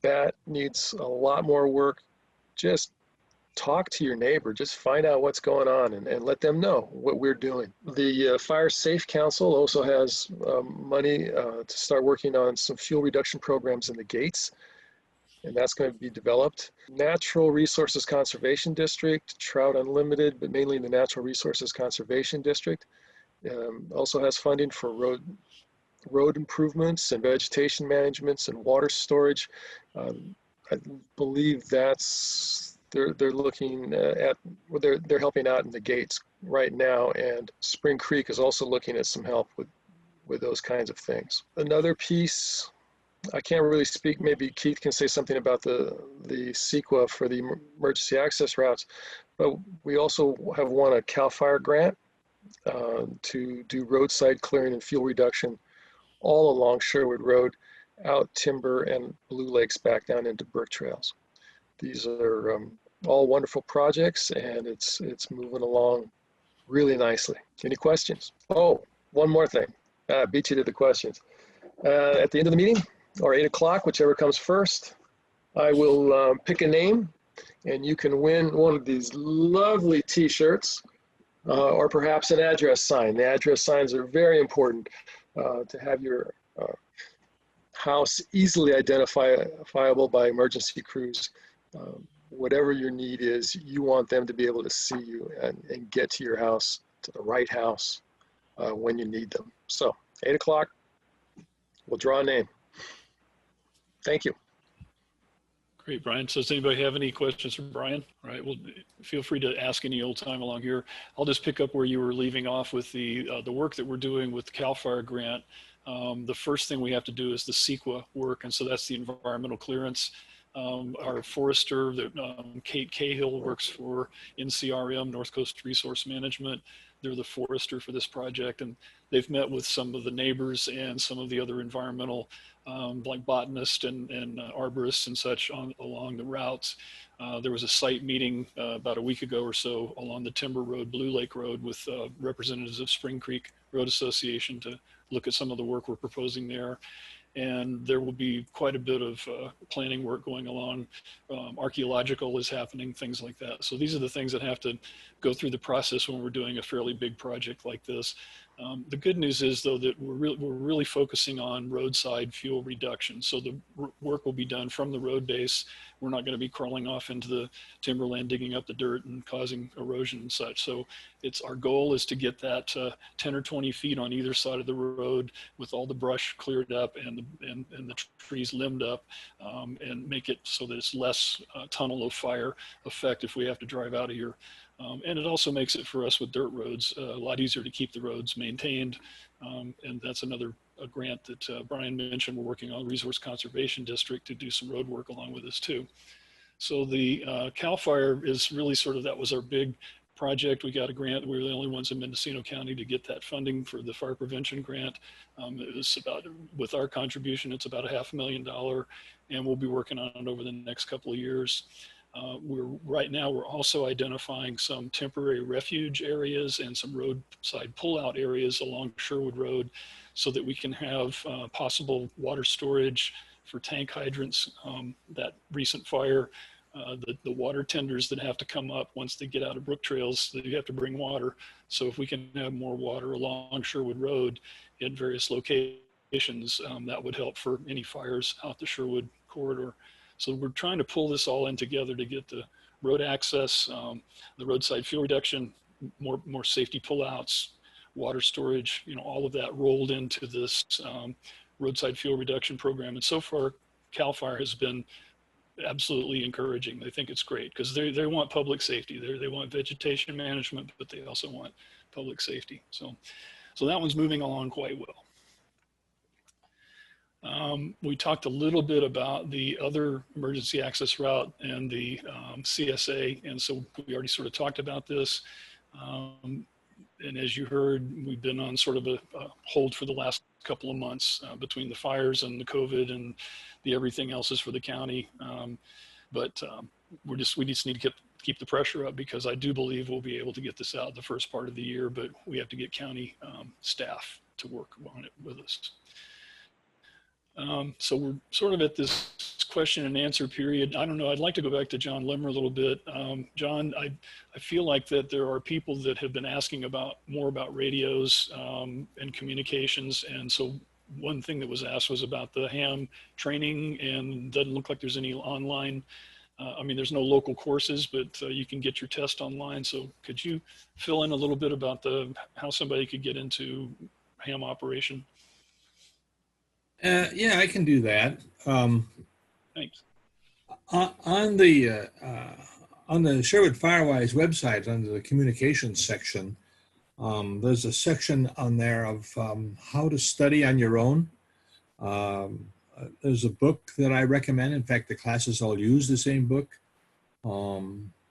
That needs a lot more work. Just talk to your neighbor, just find out what's going on, and let them know what we're doing. The Fire Safe Council also has money to start working on some fuel reduction programs in the gates, and that's going to be developed. Natural Resources Conservation District, Trout Unlimited, but mainly the Natural Resources Conservation District, also has funding for road improvements and vegetation managements and water storage. I believe they're looking at, well, they're helping out in the gates right now, and Spring Creek is also looking at some help with those kinds of things. Another piece, I can't really speak, maybe Keith can say something about the CEQA for the emergency access routes, but we also have won a CAL FIRE grant to do roadside clearing and fuel reduction all along Sherwood Road, out Timber and Blue Lakes back down into Brooktrails. These are all wonderful projects, and it's moving along really nicely. Any questions? Oh, one more thing. Beat you to the questions. At the end of the meeting, or 8 o'clock, whichever comes first, I will pick a name, and you can win one of these lovely t-shirts, or perhaps an address sign. The address signs are very important to have your house easily identifiable by emergency crews. Whatever your need is, you want them to be able to see you and get to your house, to the right house, when you need them. So 8 o'clock, we'll draw a name. Thank you. Great, Brian. So does anybody have any questions for Brian? All right, well, feel free to ask any old time along here. I'll just pick up where you were leaving off with the work that we're doing with the CAL FIRE grant. The first thing we have to do is the CEQA work, and so that's the environmental clearance. Our forester, Kate Cahill, works for NCRM, North Coast Resource Management. They're the forester for this project, and they've met with some of the neighbors and some of the other environmental, like botanists and arborists and such along the routes. There was a site meeting about a week ago or so along the Timber Road, Blue Lake Road, with representatives of Spring Creek Road Association to look at some of the work we're proposing there. And there will be quite a bit of planning work going along. Archaeological is happening, things like that. So these are the things that have to go through the process when we're doing a fairly big project like this. The good news is, though, that we're really focusing on roadside fuel reduction. So the work will be done from the road base. We're not going to be crawling off into the timberland, digging up the dirt and causing erosion and such. So our goal is to get that 10 or 20 feet on either side of the road with all the brush cleared up and the trees limbed up, and make it so that it's less tunnel of fire effect if we have to drive out of here. And it also makes it for us with dirt roads a lot easier to keep the roads maintained. And that's another grant that Brian mentioned. We're working on Resource Conservation District to do some road work along with this too. So the CAL FIRE is really sort of, that was our big project. We got a grant. We were the only ones in Mendocino County to get that funding for the fire prevention grant. It was about, with our contribution, it's about $500,000, and we'll be working on it over the next couple of years. Right now we're also identifying some temporary refuge areas and some roadside pullout areas along Sherwood Road so that we can have possible water storage for tank hydrants. That recent fire, the water tenders that have to come up once they get out of Brooktrails, they have to bring water. So if we can have more water along Sherwood Road at various locations, that would help for any fires out the Sherwood corridor. So we're trying to pull this all in together to get the road access, the roadside fuel reduction, more safety pullouts, water storage, all of that rolled into this roadside fuel reduction program. And so far, CAL FIRE has been absolutely encouraging. They think it's great because they want public safety. They want vegetation management, but they also want public safety. So that one's moving along quite well. We talked a little bit about the other emergency access route and the CSA, and so we already sort of talked about this. And as you heard, we've been on sort of a hold for the last couple of months between the fires and the COVID and the everything else is for the county. But we just need to keep the pressure up, because I do believe we'll be able to get this out the first part of the year, but we have to get county staff to work on it with us. So we're sort of at this question and answer period. I don't know, I'd like to go back to John Lemmer a little bit. John, I feel like that there are people that have been asking more about radios and communications. And so one thing that was asked was about the ham training, and doesn't look like there's any online. I mean, there's no local courses, but you can get your test online. So could you fill in a little bit about how somebody could get into ham operation? Yeah, I can do that. Thanks. On the Sherwood Firewise website, under the communications section, there's a section on there of how to study on your own. There's a book that I recommend. In fact, the classes all use the same book.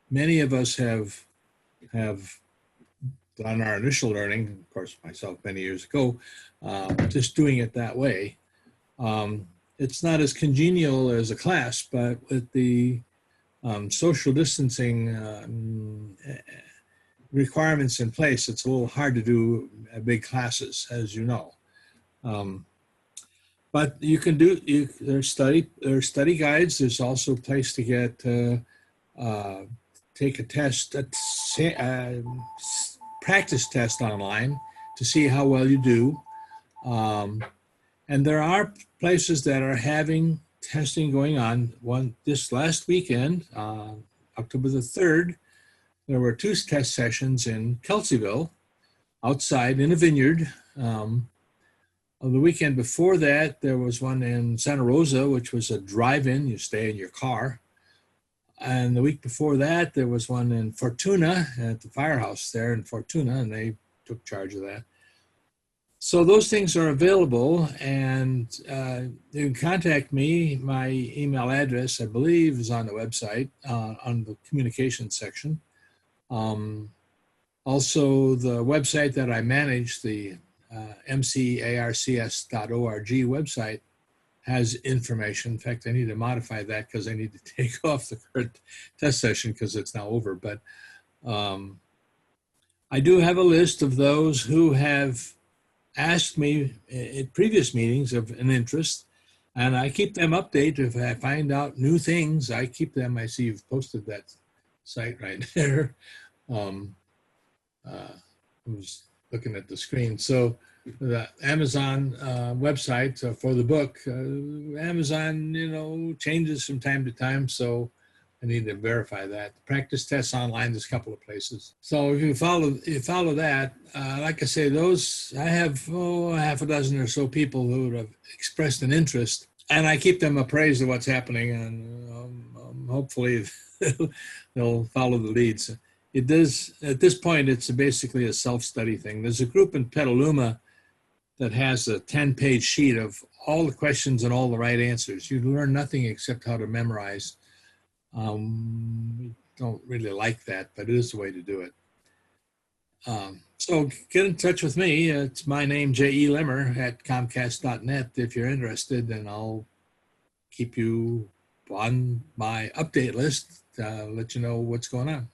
Many of us have on our initial learning, of course, myself many years ago, just doing it that way. It's not as congenial as a class, but with the social distancing requirements in place, it's a little hard to do big classes, as you know. But you can do, there's study guides. There's also a place to get, take a test, practice test online to see how well you do. And there are places that are having testing going on. One this last weekend, October the 3rd, there were 2 test sessions in Kelseyville, outside in a vineyard. The weekend before that, there was one in Santa Rosa, which was a drive-in. You stay in your car. And the week before that, there was one in Fortuna at the firehouse there in Fortuna, and they took charge of that. So those things are available, and you can contact me. My email address, I believe, is on the website, on the communications section. Also, the website that I manage, the mcarcs.org website, has information. In fact, I need to modify that because I need to take off the current test session because it's now over. But I do have a list of those who have asked me at previous meetings of an interest, and I keep them updated. If I find out new things, I keep them. I see you've posted that site right there. I was looking at the screen. So the Amazon website for the book, Amazon, changes from time to time. So I need to verify that. Practice tests online, there's a couple of places. So if you follow that, like I say, those, I have half a dozen or so people who have expressed an interest, and I keep them appraised of what's happening, and hopefully they'll follow the leads. It does, at this point, it's basically a self-study thing. There's a group in Petaluma that has a 10-page sheet of all the questions and all the right answers. You learn nothing except how to memorize. We don't really like that, but it is the way to do it. So get in touch with me. It's my name, J.E. Lemmer at Comcast.net if you're interested, and I'll keep you on my update list, let you know what's going on.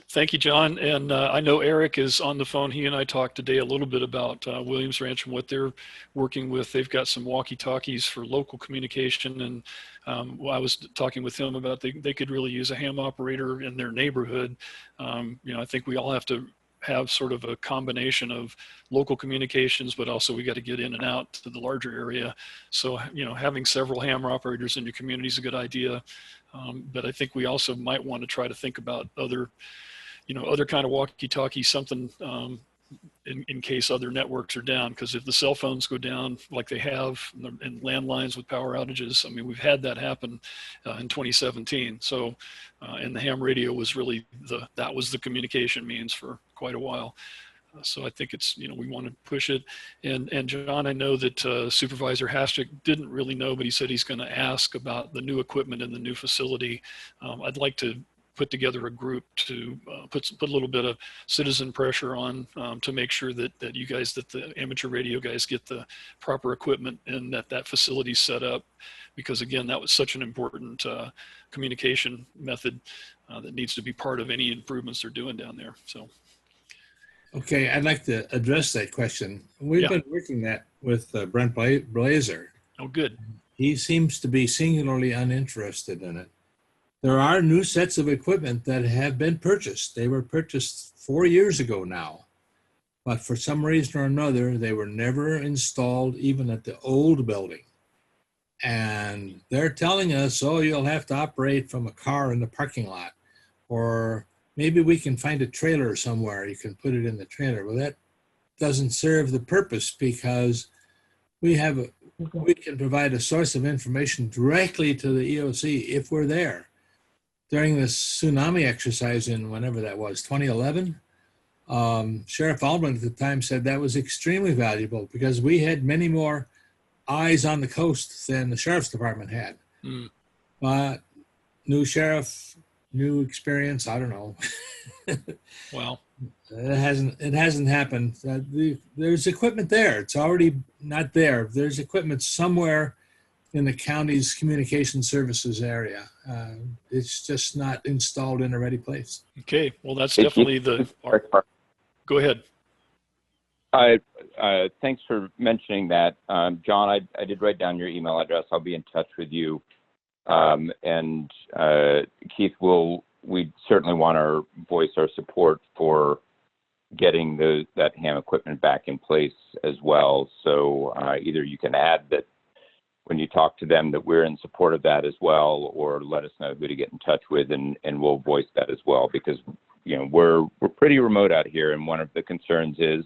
Thank you, John. And I know Eric is on the phone. He and I talked today a little bit about Williams Ranch and what they're working with. They've got some walkie-talkies for local communication. And I was talking with him about they could really use a ham operator in their neighborhood. I think we all have to have sort of a combination of local communications, but also we got to get in and out to the larger area. So, having several ham operators in your community is a good idea. But I think we also might want to try to think about other kind of walkie-talkie, something in case other networks are down. Because if the cell phones go down like they have, and landlines with power outages, I mean, we've had that happen in 2017. So, and the ham radio was really that was the communication means for quite a while. So I think it's, we want to push it. And John, I know that Supervisor Haschak didn't really know, but he said he's going to ask about the new equipment in the new facility. I'd like to put together a group to put a little bit of citizen pressure on to make sure that you guys, that the amateur radio guys get the proper equipment and that facility's set up. Because again, that was such an important communication method that needs to be part of any improvements they're doing down there. So. Okay, I'd like to address that question. We've been working that with Brent Blazer. Oh, good. He seems to be singularly uninterested in it. There are new sets of equipment that have been purchased. They were purchased 4 years ago now, but for some reason or another, they were never installed even at the old building. And they're telling us, oh, you'll have to operate from a car in the parking lot, or maybe we can find a trailer somewhere. You can put it in the trailer. Well, that doesn't serve the purpose, because we can provide a source of information directly to the EOC if we're there. During the tsunami exercise in whenever that was, 2011, Sheriff Alban at the time said that was extremely valuable because we had many more eyes on the coast than the Sheriff's Department had. But new sheriff, new experience, I don't know. Well, It hasn't happened. There's equipment there. It's already not there. There's equipment somewhere in the county's communication services area. It's just not installed in a ready place. Okay, well, that's definitely go ahead. Thanks for mentioning that. John, I did write down your email address. I'll be in touch with you. And Keith, we certainly want to voice our support for getting that ham equipment back in place as well. So either you can add that when you talk to them that we're in support of that as well, or let us know who to get in touch with, and we'll voice that as well, because we're pretty remote out here, and one of the concerns is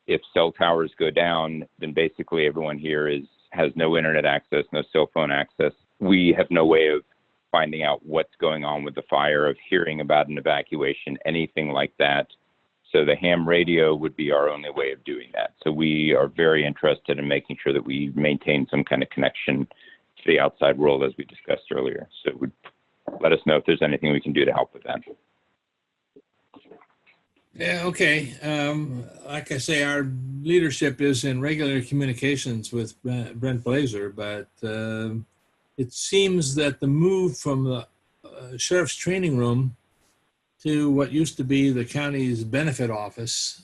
if cell towers go down, then basically everyone here has no internet access, no cell phone access. We have no way of finding out what's going on with the fire, of hearing about an evacuation, anything like that. So the ham radio would be our only way of doing that. So we are very interested in making sure that we maintain some kind of connection to the outside world, as we discussed earlier. So let us know if there's anything we can do to help with that. Yeah, okay. Like I say, our leadership is in regular communications with Brent Blazer, but it seems that the move from the sheriff's training room to what used to be the county's benefit office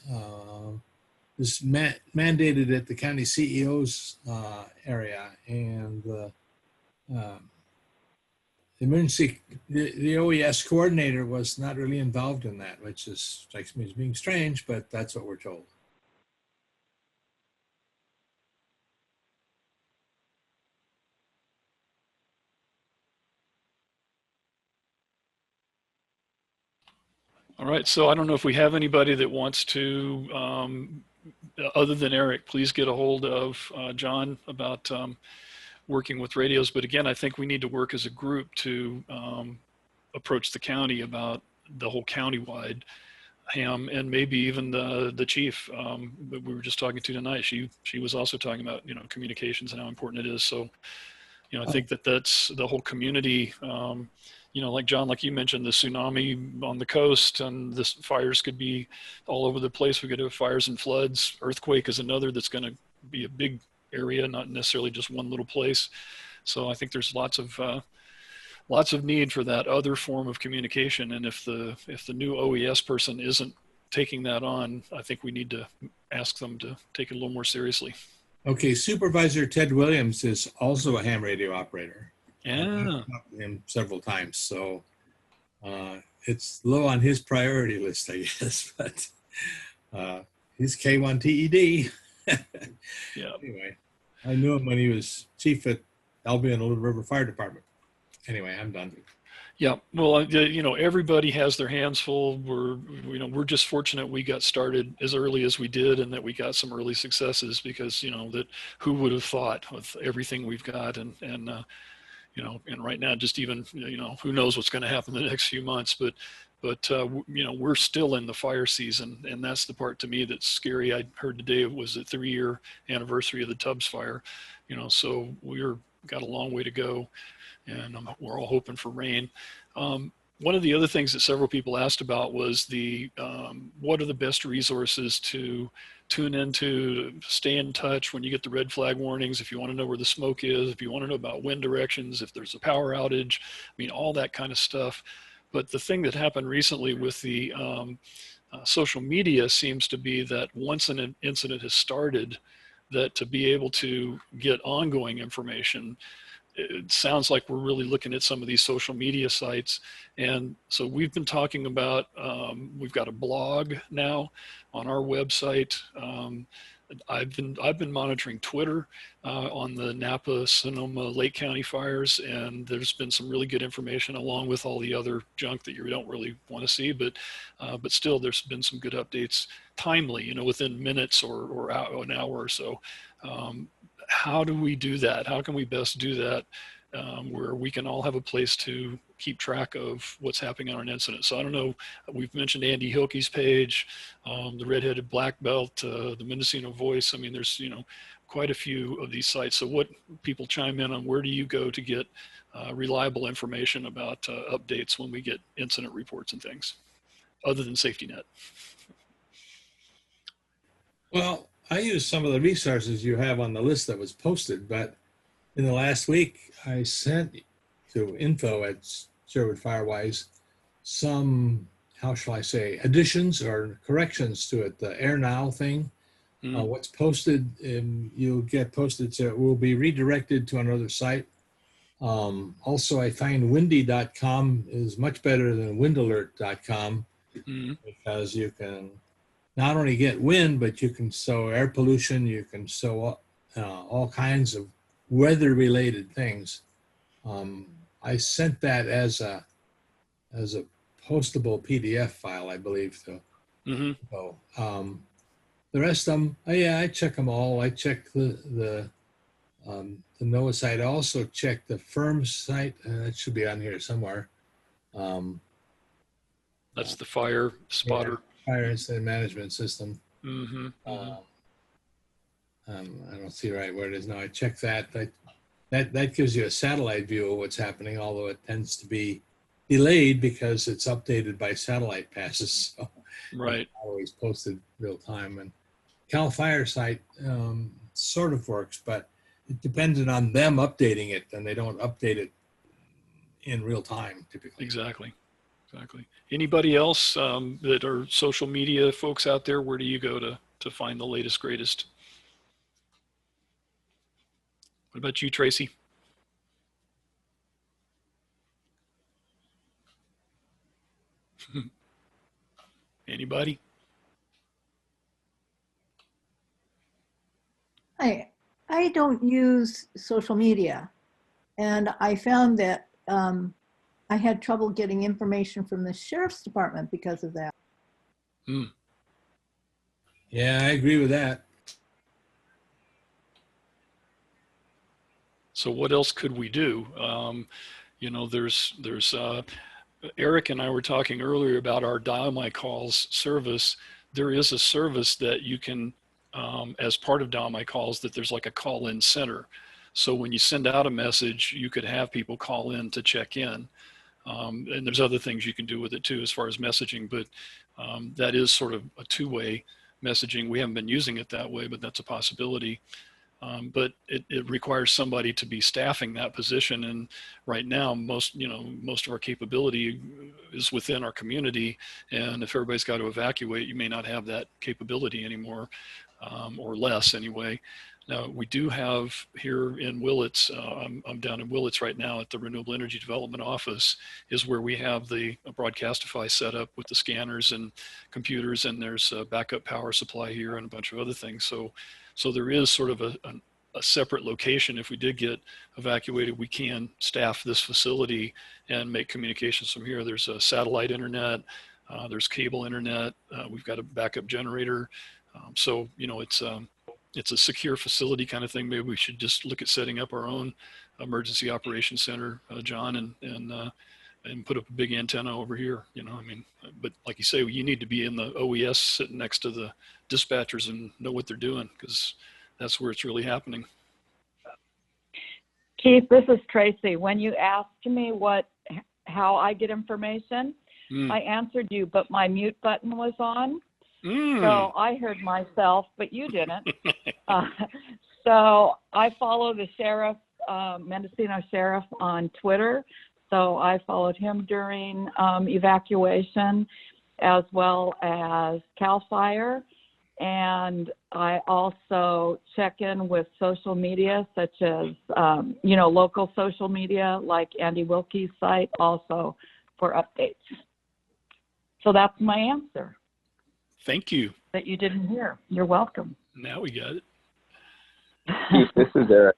is mandated at the county CEO's area, and the OES coordinator was not really involved in that, which strikes me as being strange, but that's what we're told. All right, so I don't know if we have anybody that wants to, other than Eric, please get a hold of John about working with radios. But again, I think we need to work as a group to approach the county about the whole countywide ham, and maybe even the chief that we were just talking to tonight. She was also talking about communications and how important it is. So I think that's the whole community. Like John, like you mentioned, the tsunami on the coast, and this fires could be all over the place. We could have fires and floods. Earthquake is another that's going to be a big area, not necessarily just one little place. So I think there's lots of need for that other form of communication. And if the new OES person isn't taking that on, I think we need to ask them to take it a little more seriously. Okay, Supervisor Ted Williams is also a ham radio operator. Yeah. I've talked to him several times, so it's low on his priority list, I guess, but he's K1 TED. Yeah. Anyway, I knew him when he was chief at Albion Little River Fire Department. Anyway, I'm done. Yeah, well, everybody has their hands full. We're just fortunate we got started as early as we did, and that we got some early successes, because that who would have thought with everything we've got, and right now, just even who knows what's going to happen in the next few months, but we're still in the fire season, and that's the part to me that's scary. I heard today it was the 3-year anniversary of the Tubbs fire, so we're got a long way to go. And we're all hoping for rain. One of the other things that several people asked about was what are the best resources to tune into, to stay in touch when you get the red flag warnings, if you want to know where the smoke is, if you want to know about wind directions, if there's a power outage, all that kind of stuff. But the thing that happened recently with the social media seems to be that once an incident has started, that to be able to get ongoing information, it sounds like we're really looking at some of these social media sites. And so we've been talking about, we've got a blog now on our website. I've been monitoring Twitter on the Napa, Sonoma, Lake County fires, and there's been some really good information along with all the other junk that you don't really want to see, but still there's been some good updates, timely, within minutes or an hour or so. How do we do that? How can we best do that where we can all have a place to keep track of what's happening on an incident? So I don't know, we've mentioned Andy Hilke's page, the Redheaded Black Belt, the Mendocino Voice. There's, quite a few of these sites. So what people chime in on, where do you go to get reliable information about updates when we get incident reports and things? other than safety net? Well, I used some of the resources you have on the list that was posted, but in the last week, I sent to info@Sherwood Firewise some, how shall I say, additions or corrections to it. The Air Now thing, what's posted, you'll get posted, so it will be redirected to another site. Also, I find windy.com is much better than windalert.com because you can not only get wind, but you can sow air pollution, you can sow all kinds of weather-related things. I sent that as a postable PDF file, I believe. So, so the rest of them, yeah, I check them all. I check the NOAA site. I also check the firm site. It should be on here somewhere. That's the fire spotter. Yeah, fire incident management system. Mm-hmm. I don't see right where it is now. I check that. That gives you a satellite view of what's happening, although it tends to be delayed because it's updated by satellite passes. So right. It's always posted real time. And Cal Fire site sort of works, but it depends on them updating it, and they don't update it in real time typically. Exactly. Anybody else that are social media folks out there? Where do you go to find the latest, greatest? What about you, Tracey? Anybody? I don't use social media, and I found that I had trouble getting information from the sheriff's department because of that. Yeah, I agree with that. So what else could we do? You know, there's Eric and I were talking earlier about our Dial My Calls service. There is a service that you can, as part of Dial My Calls, that there's like a call-in center. So when you send out a message, you could have people call in to check in. And there's other things you can do with it too, as far as messaging, but that is sort of a two-way messaging. We haven't been using it that way, but that's a possibility. But it requires somebody to be staffing that position. And right now, most of our capability is within our community. And if everybody's got to evacuate, you may not have that capability anymore, or less anyway. Now, we do have here in Willits, I'm down in Willits right now at the Renewable Energy Development Office, is where we have the Broadcastify set up with the scanners and computers, and there's a backup power supply here and a bunch of other things. So there is sort of a separate location. If we did get evacuated, we can staff this facility and make communications from here. There's a satellite internet, there's cable internet, we've got a backup generator. So, you know, it's a secure facility kind of thing. Maybe we should just look at setting up our own emergency operations center, John, and put up a big antenna over here, you know, I mean, but like you say, you need to be in the OES sitting next to the dispatchers and know what they're doing, because that's where it's really happening. Keith, this is Tracey. When you asked me how I get information, I answered you, but my mute button was on. So I heard myself, but you didn't. So I follow the sheriff, Mendocino sheriff, on Twitter. So I followed him during evacuation, as well as CAL FIRE. And I also check in with social media, such as, local social media, like Andy Wilkie's site, also for updates. So that's my answer. Thank you. That you didn't hear. You're welcome. Now we got it. Keith, this is Eric.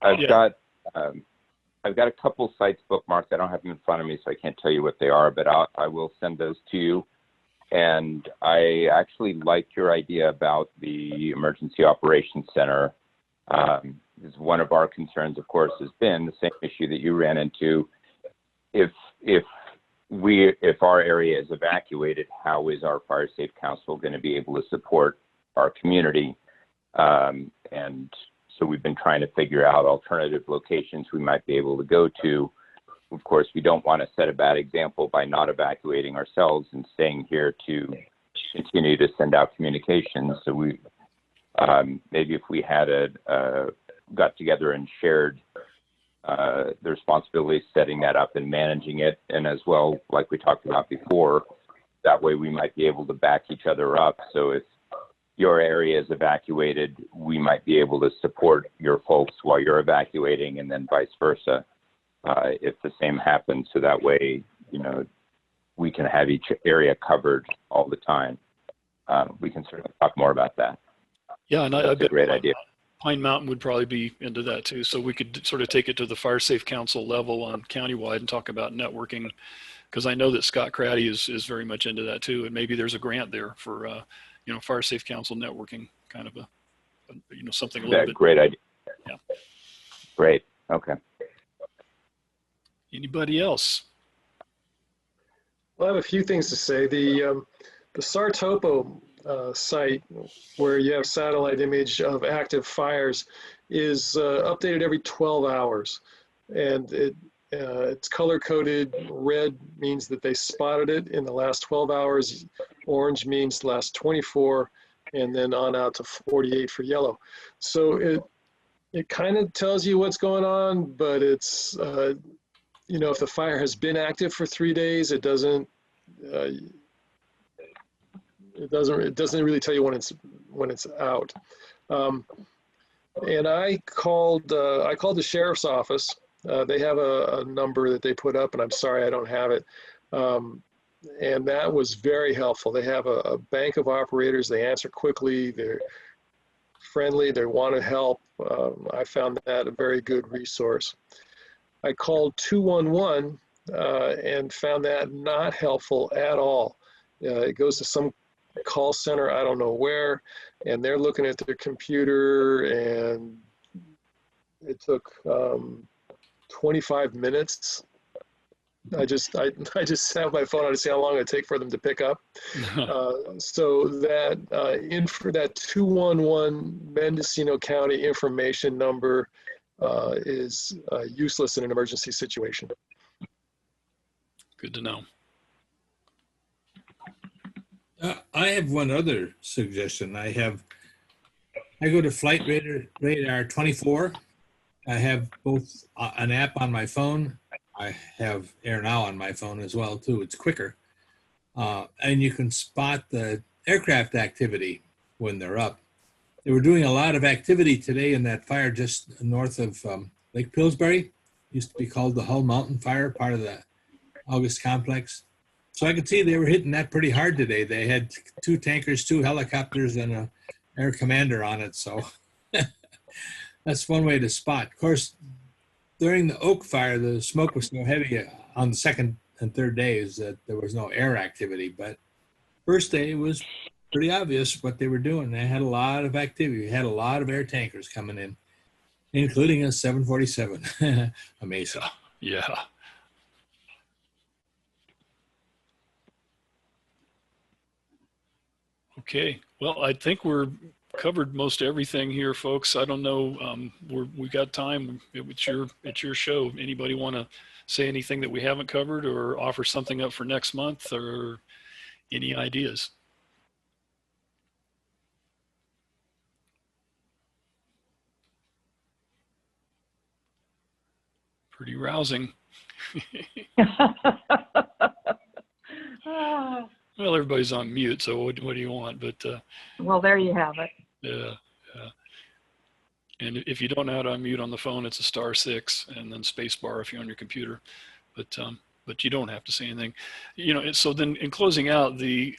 I've got a couple sites bookmarked. I don't have them in front of me, so I can't tell you what they are, but I will send those to you. And I actually like your idea about the Emergency Operations Center. Because one of our concerns, of course, has been the same issue that you ran into. If our area is evacuated, how is our Fire Safe Council going to be able to support our community? And so we've been trying to figure out alternative locations we might be able to go to of course, we don't want to set a bad example by not evacuating ourselves and staying here to continue to send out communications. So we, maybe if we had got together and shared the responsibility, setting that up and managing it, and as well, like we talked about before, that way we might be able to back each other up. So if your area is evacuated, we might be able to support your folks while you're evacuating, and then vice versa, if the same happens. So that way, you know, we can have each area covered all the time. We can certainly talk more about that. Yeah, and That's a great idea. Pine Mountain would probably be into that too. So we could sort of take it to the Fire Safe Council level on countywide and talk about networking, because I know that Scott Craddy is very much into that too. And maybe there's a grant there for, you know, Fire Safe Council networking, kind of you know, something a little bit. Great idea. Yeah. Great. Okay. Anybody else? Well, I have a few things to say. The Sartopo site, where you have satellite image of active fires, is updated every 12 hours. And it's color coded. Red means that they spotted it in the last 12 hours. Orange means the last 24, and then on out to 48 for yellow. So it kind of tells you what's going on, but it's, you know, if the fire has been active for 3 days, it doesn't really tell you when it's out. And I called the sheriff's office. They have a number that they put up, and I'm sorry I don't have it. And that was very helpful. They have a bank of operators. They answer quickly. They're friendly. They want to help. I found that a very good resource. I called 211 and found that not helpful at all. It goes to some call center, I don't know where, and they're looking at their computer, and it took 25 minutes. I just have my phone on to see how long it would take for them to pick up. So that that 211 Mendocino County information number is useless in an emergency situation. Good to know. I have one other suggestion. I go to Flight Radar 24. I have both an app on my phone. I have Air Now on my phone as well too. It's quicker, and you can spot the aircraft activity when they're up. They were doing a lot of activity today in that fire just north of Lake Pillsbury. Used to be called the Hull Mountain Fire, part of the August complex. So I could see they were hitting that pretty hard today. They had 2 tankers, 2 helicopters, and an air commander on it. So that's one way to spot. Of course, during the Oak Fire, the smoke was so heavy on the second and third days that there was no air activity. But first day, it was pretty obvious what they were doing. They had a lot of activity. We had a lot of air tankers coming in, including a 747. Amazing. Yeah. Okay. Well, I think we're covered most everything here, folks. I don't know. We got time. It's your show. Anybody want to say anything that we haven't covered, or offer something up for next month, or any ideas? Pretty rousing. Well, everybody's on mute, so what do you want? But Well, there you have it. yeah. And if you don't know how to unmute on the phone, it's a *6 and then *, if you're on your computer. But you don't have to say anything. You know, so then in closing out, the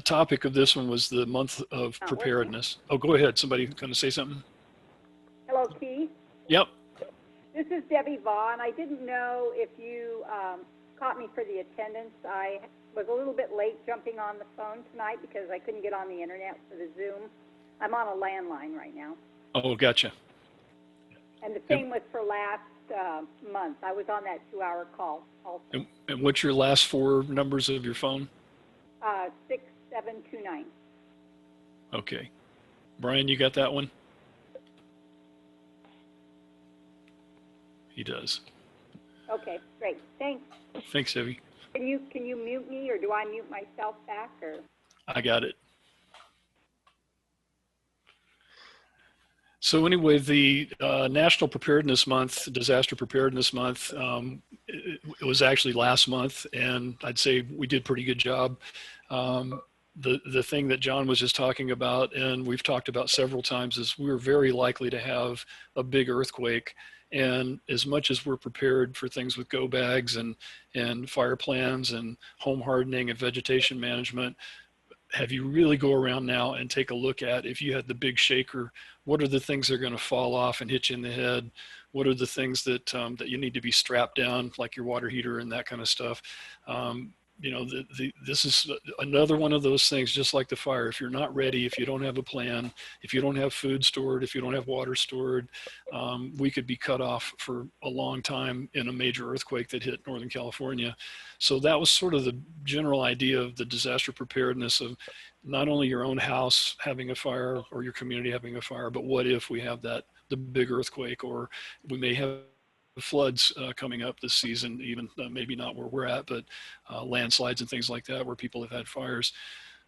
topic of this one was the month of preparedness. Oh, go ahead. Somebody going to say something? Hello, Keith. Yep. This is Debbie Vaughn. I didn't know if you caught me for the attendance. I was a little bit late jumping on the phone tonight because I couldn't get on the internet for the Zoom. I'm on a landline right now. Oh, gotcha. And the same was for last month. I was on that 2-hour call also. And what's your last 4 numbers of your phone? 6729. Okay. Brian, you got that one? He does. Okay, great. Thanks. Thanks, Evie. Can you mute me, or do I mute myself back, or? I got it. So anyway, the National Preparedness Month, Disaster Preparedness Month, it was actually last month, and I'd say we did a pretty good job. The thing that John was just talking about, and we've talked about several times, is we're very likely to have a big earthquake. And as much as we're prepared for things with go bags and fire plans and home hardening and vegetation management, have you really go around now and take a look at, if you had the big shaker, what are the things that are going to fall off and hit you in the head? What are the things that that you need to be strapped down, like your water heater and that kind of stuff? You know, this is another one of those things, just like the fire. If you're not ready, if you don't have a plan, if you don't have food stored, if you don't have water stored, we could be cut off for a long time in a major earthquake that hit Northern California. So that was sort of the general idea of the disaster preparedness of not only your own house having a fire or your community having a fire, but what if we have the big earthquake, or we may have floods coming up this season, even maybe not where we're at, but landslides and things like that where people have had fires.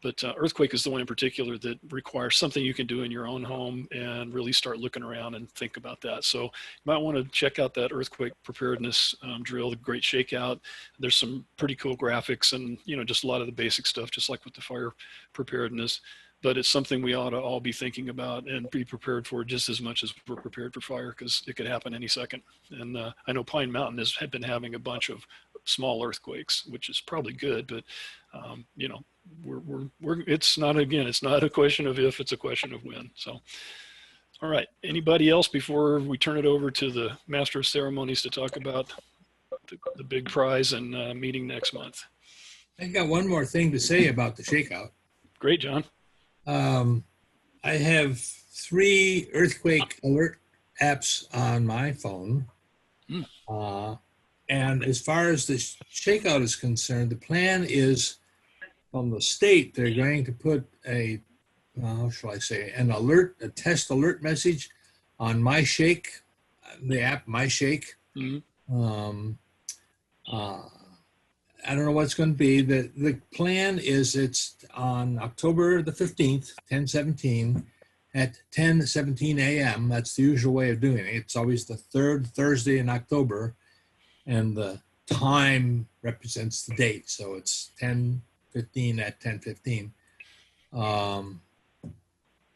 But earthquake is the one in particular that requires something you can do in your own home and really start looking around and think about that. So you might want to check out that earthquake preparedness drill, the Great Shakeout. There's some pretty cool graphics and, you know, just a lot of the basic stuff, just like with the fire preparedness. But it's something we ought to all be thinking about and be prepared for just as much as we're prepared for fire, because it could happen any second. And I know Pine Mountain has been having a bunch of small earthquakes, which is probably good, but you know, it's not a question of if, it's a question of when. So, all right, anybody else before we turn it over to the Master of Ceremonies to talk about the big prize and meeting next month? I got one more thing to say about the shakeout. Great, John. I have 3 earthquake alert apps on my phone. And as far as the shakeout is concerned, the plan is from the state, they're going to put a, how shall I say, a test alert message on My Shake, the app My Shake. I don't know what it's going to be. The plan is it's on October the 15th, 10/17 at 10:17 a.m. That's the usual way of doing it. It's always the 3rd Thursday in October, and the time represents the date. So it's 10:15 at 10:15.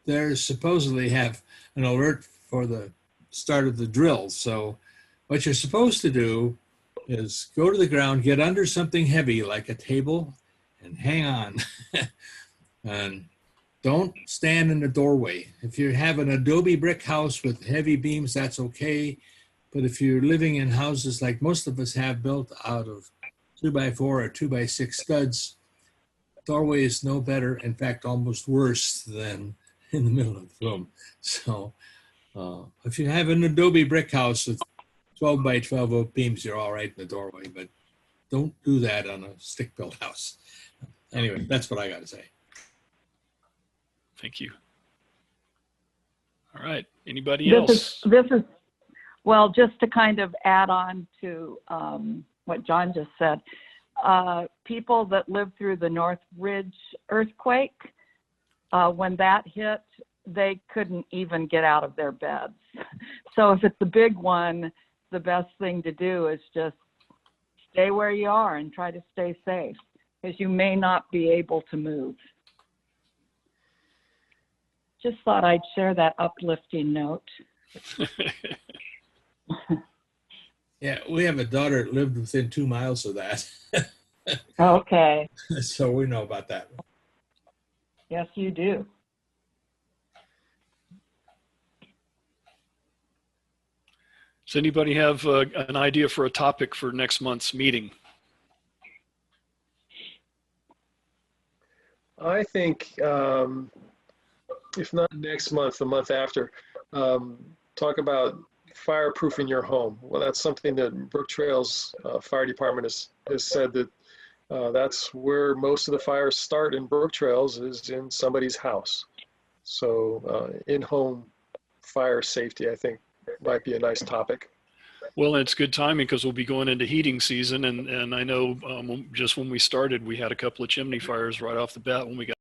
They supposedly have an alert for the start of the drill. So what you're supposed to do is go to the ground, get under something heavy like a table, and hang on. And don't stand in the doorway. If you have an adobe brick house with heavy beams, that's okay. But if you're living in houses like most of us have, built out of 2x4 or 2x6 studs, doorway is no better. In fact, almost worse than in the middle of the room. So if you have an adobe brick house with 12 by 12 oak beams, you're all right in the doorway, but don't do that on a stick-built house. Anyway, that's what I got to say. Thank you. All right, anybody else? This is, well, just to kind of add on to what John just said, people that lived through the North Ridge earthquake, when that hit, they couldn't even get out of their beds. So if it's a big one, the best thing to do is just stay where you are and try to stay safe, because you may not be able to move. Just thought I'd share that uplifting note. Yeah, we have a daughter that lived within 2 miles of that. Okay. So we know about that. Yes, you do. Does anybody have an idea for a topic for next month's meeting? I think, if not next month, the month after, talk about fireproofing your home. Well, that's something that Brooktrails Fire Department has said that that's where most of the fires start in Brooktrails, is in somebody's house. So in-home fire safety, I think, might be a nice topic. Well, it's good timing because we'll be going into heating season, and I know just when we started, we had a couple of chimney fires right off the bat when we got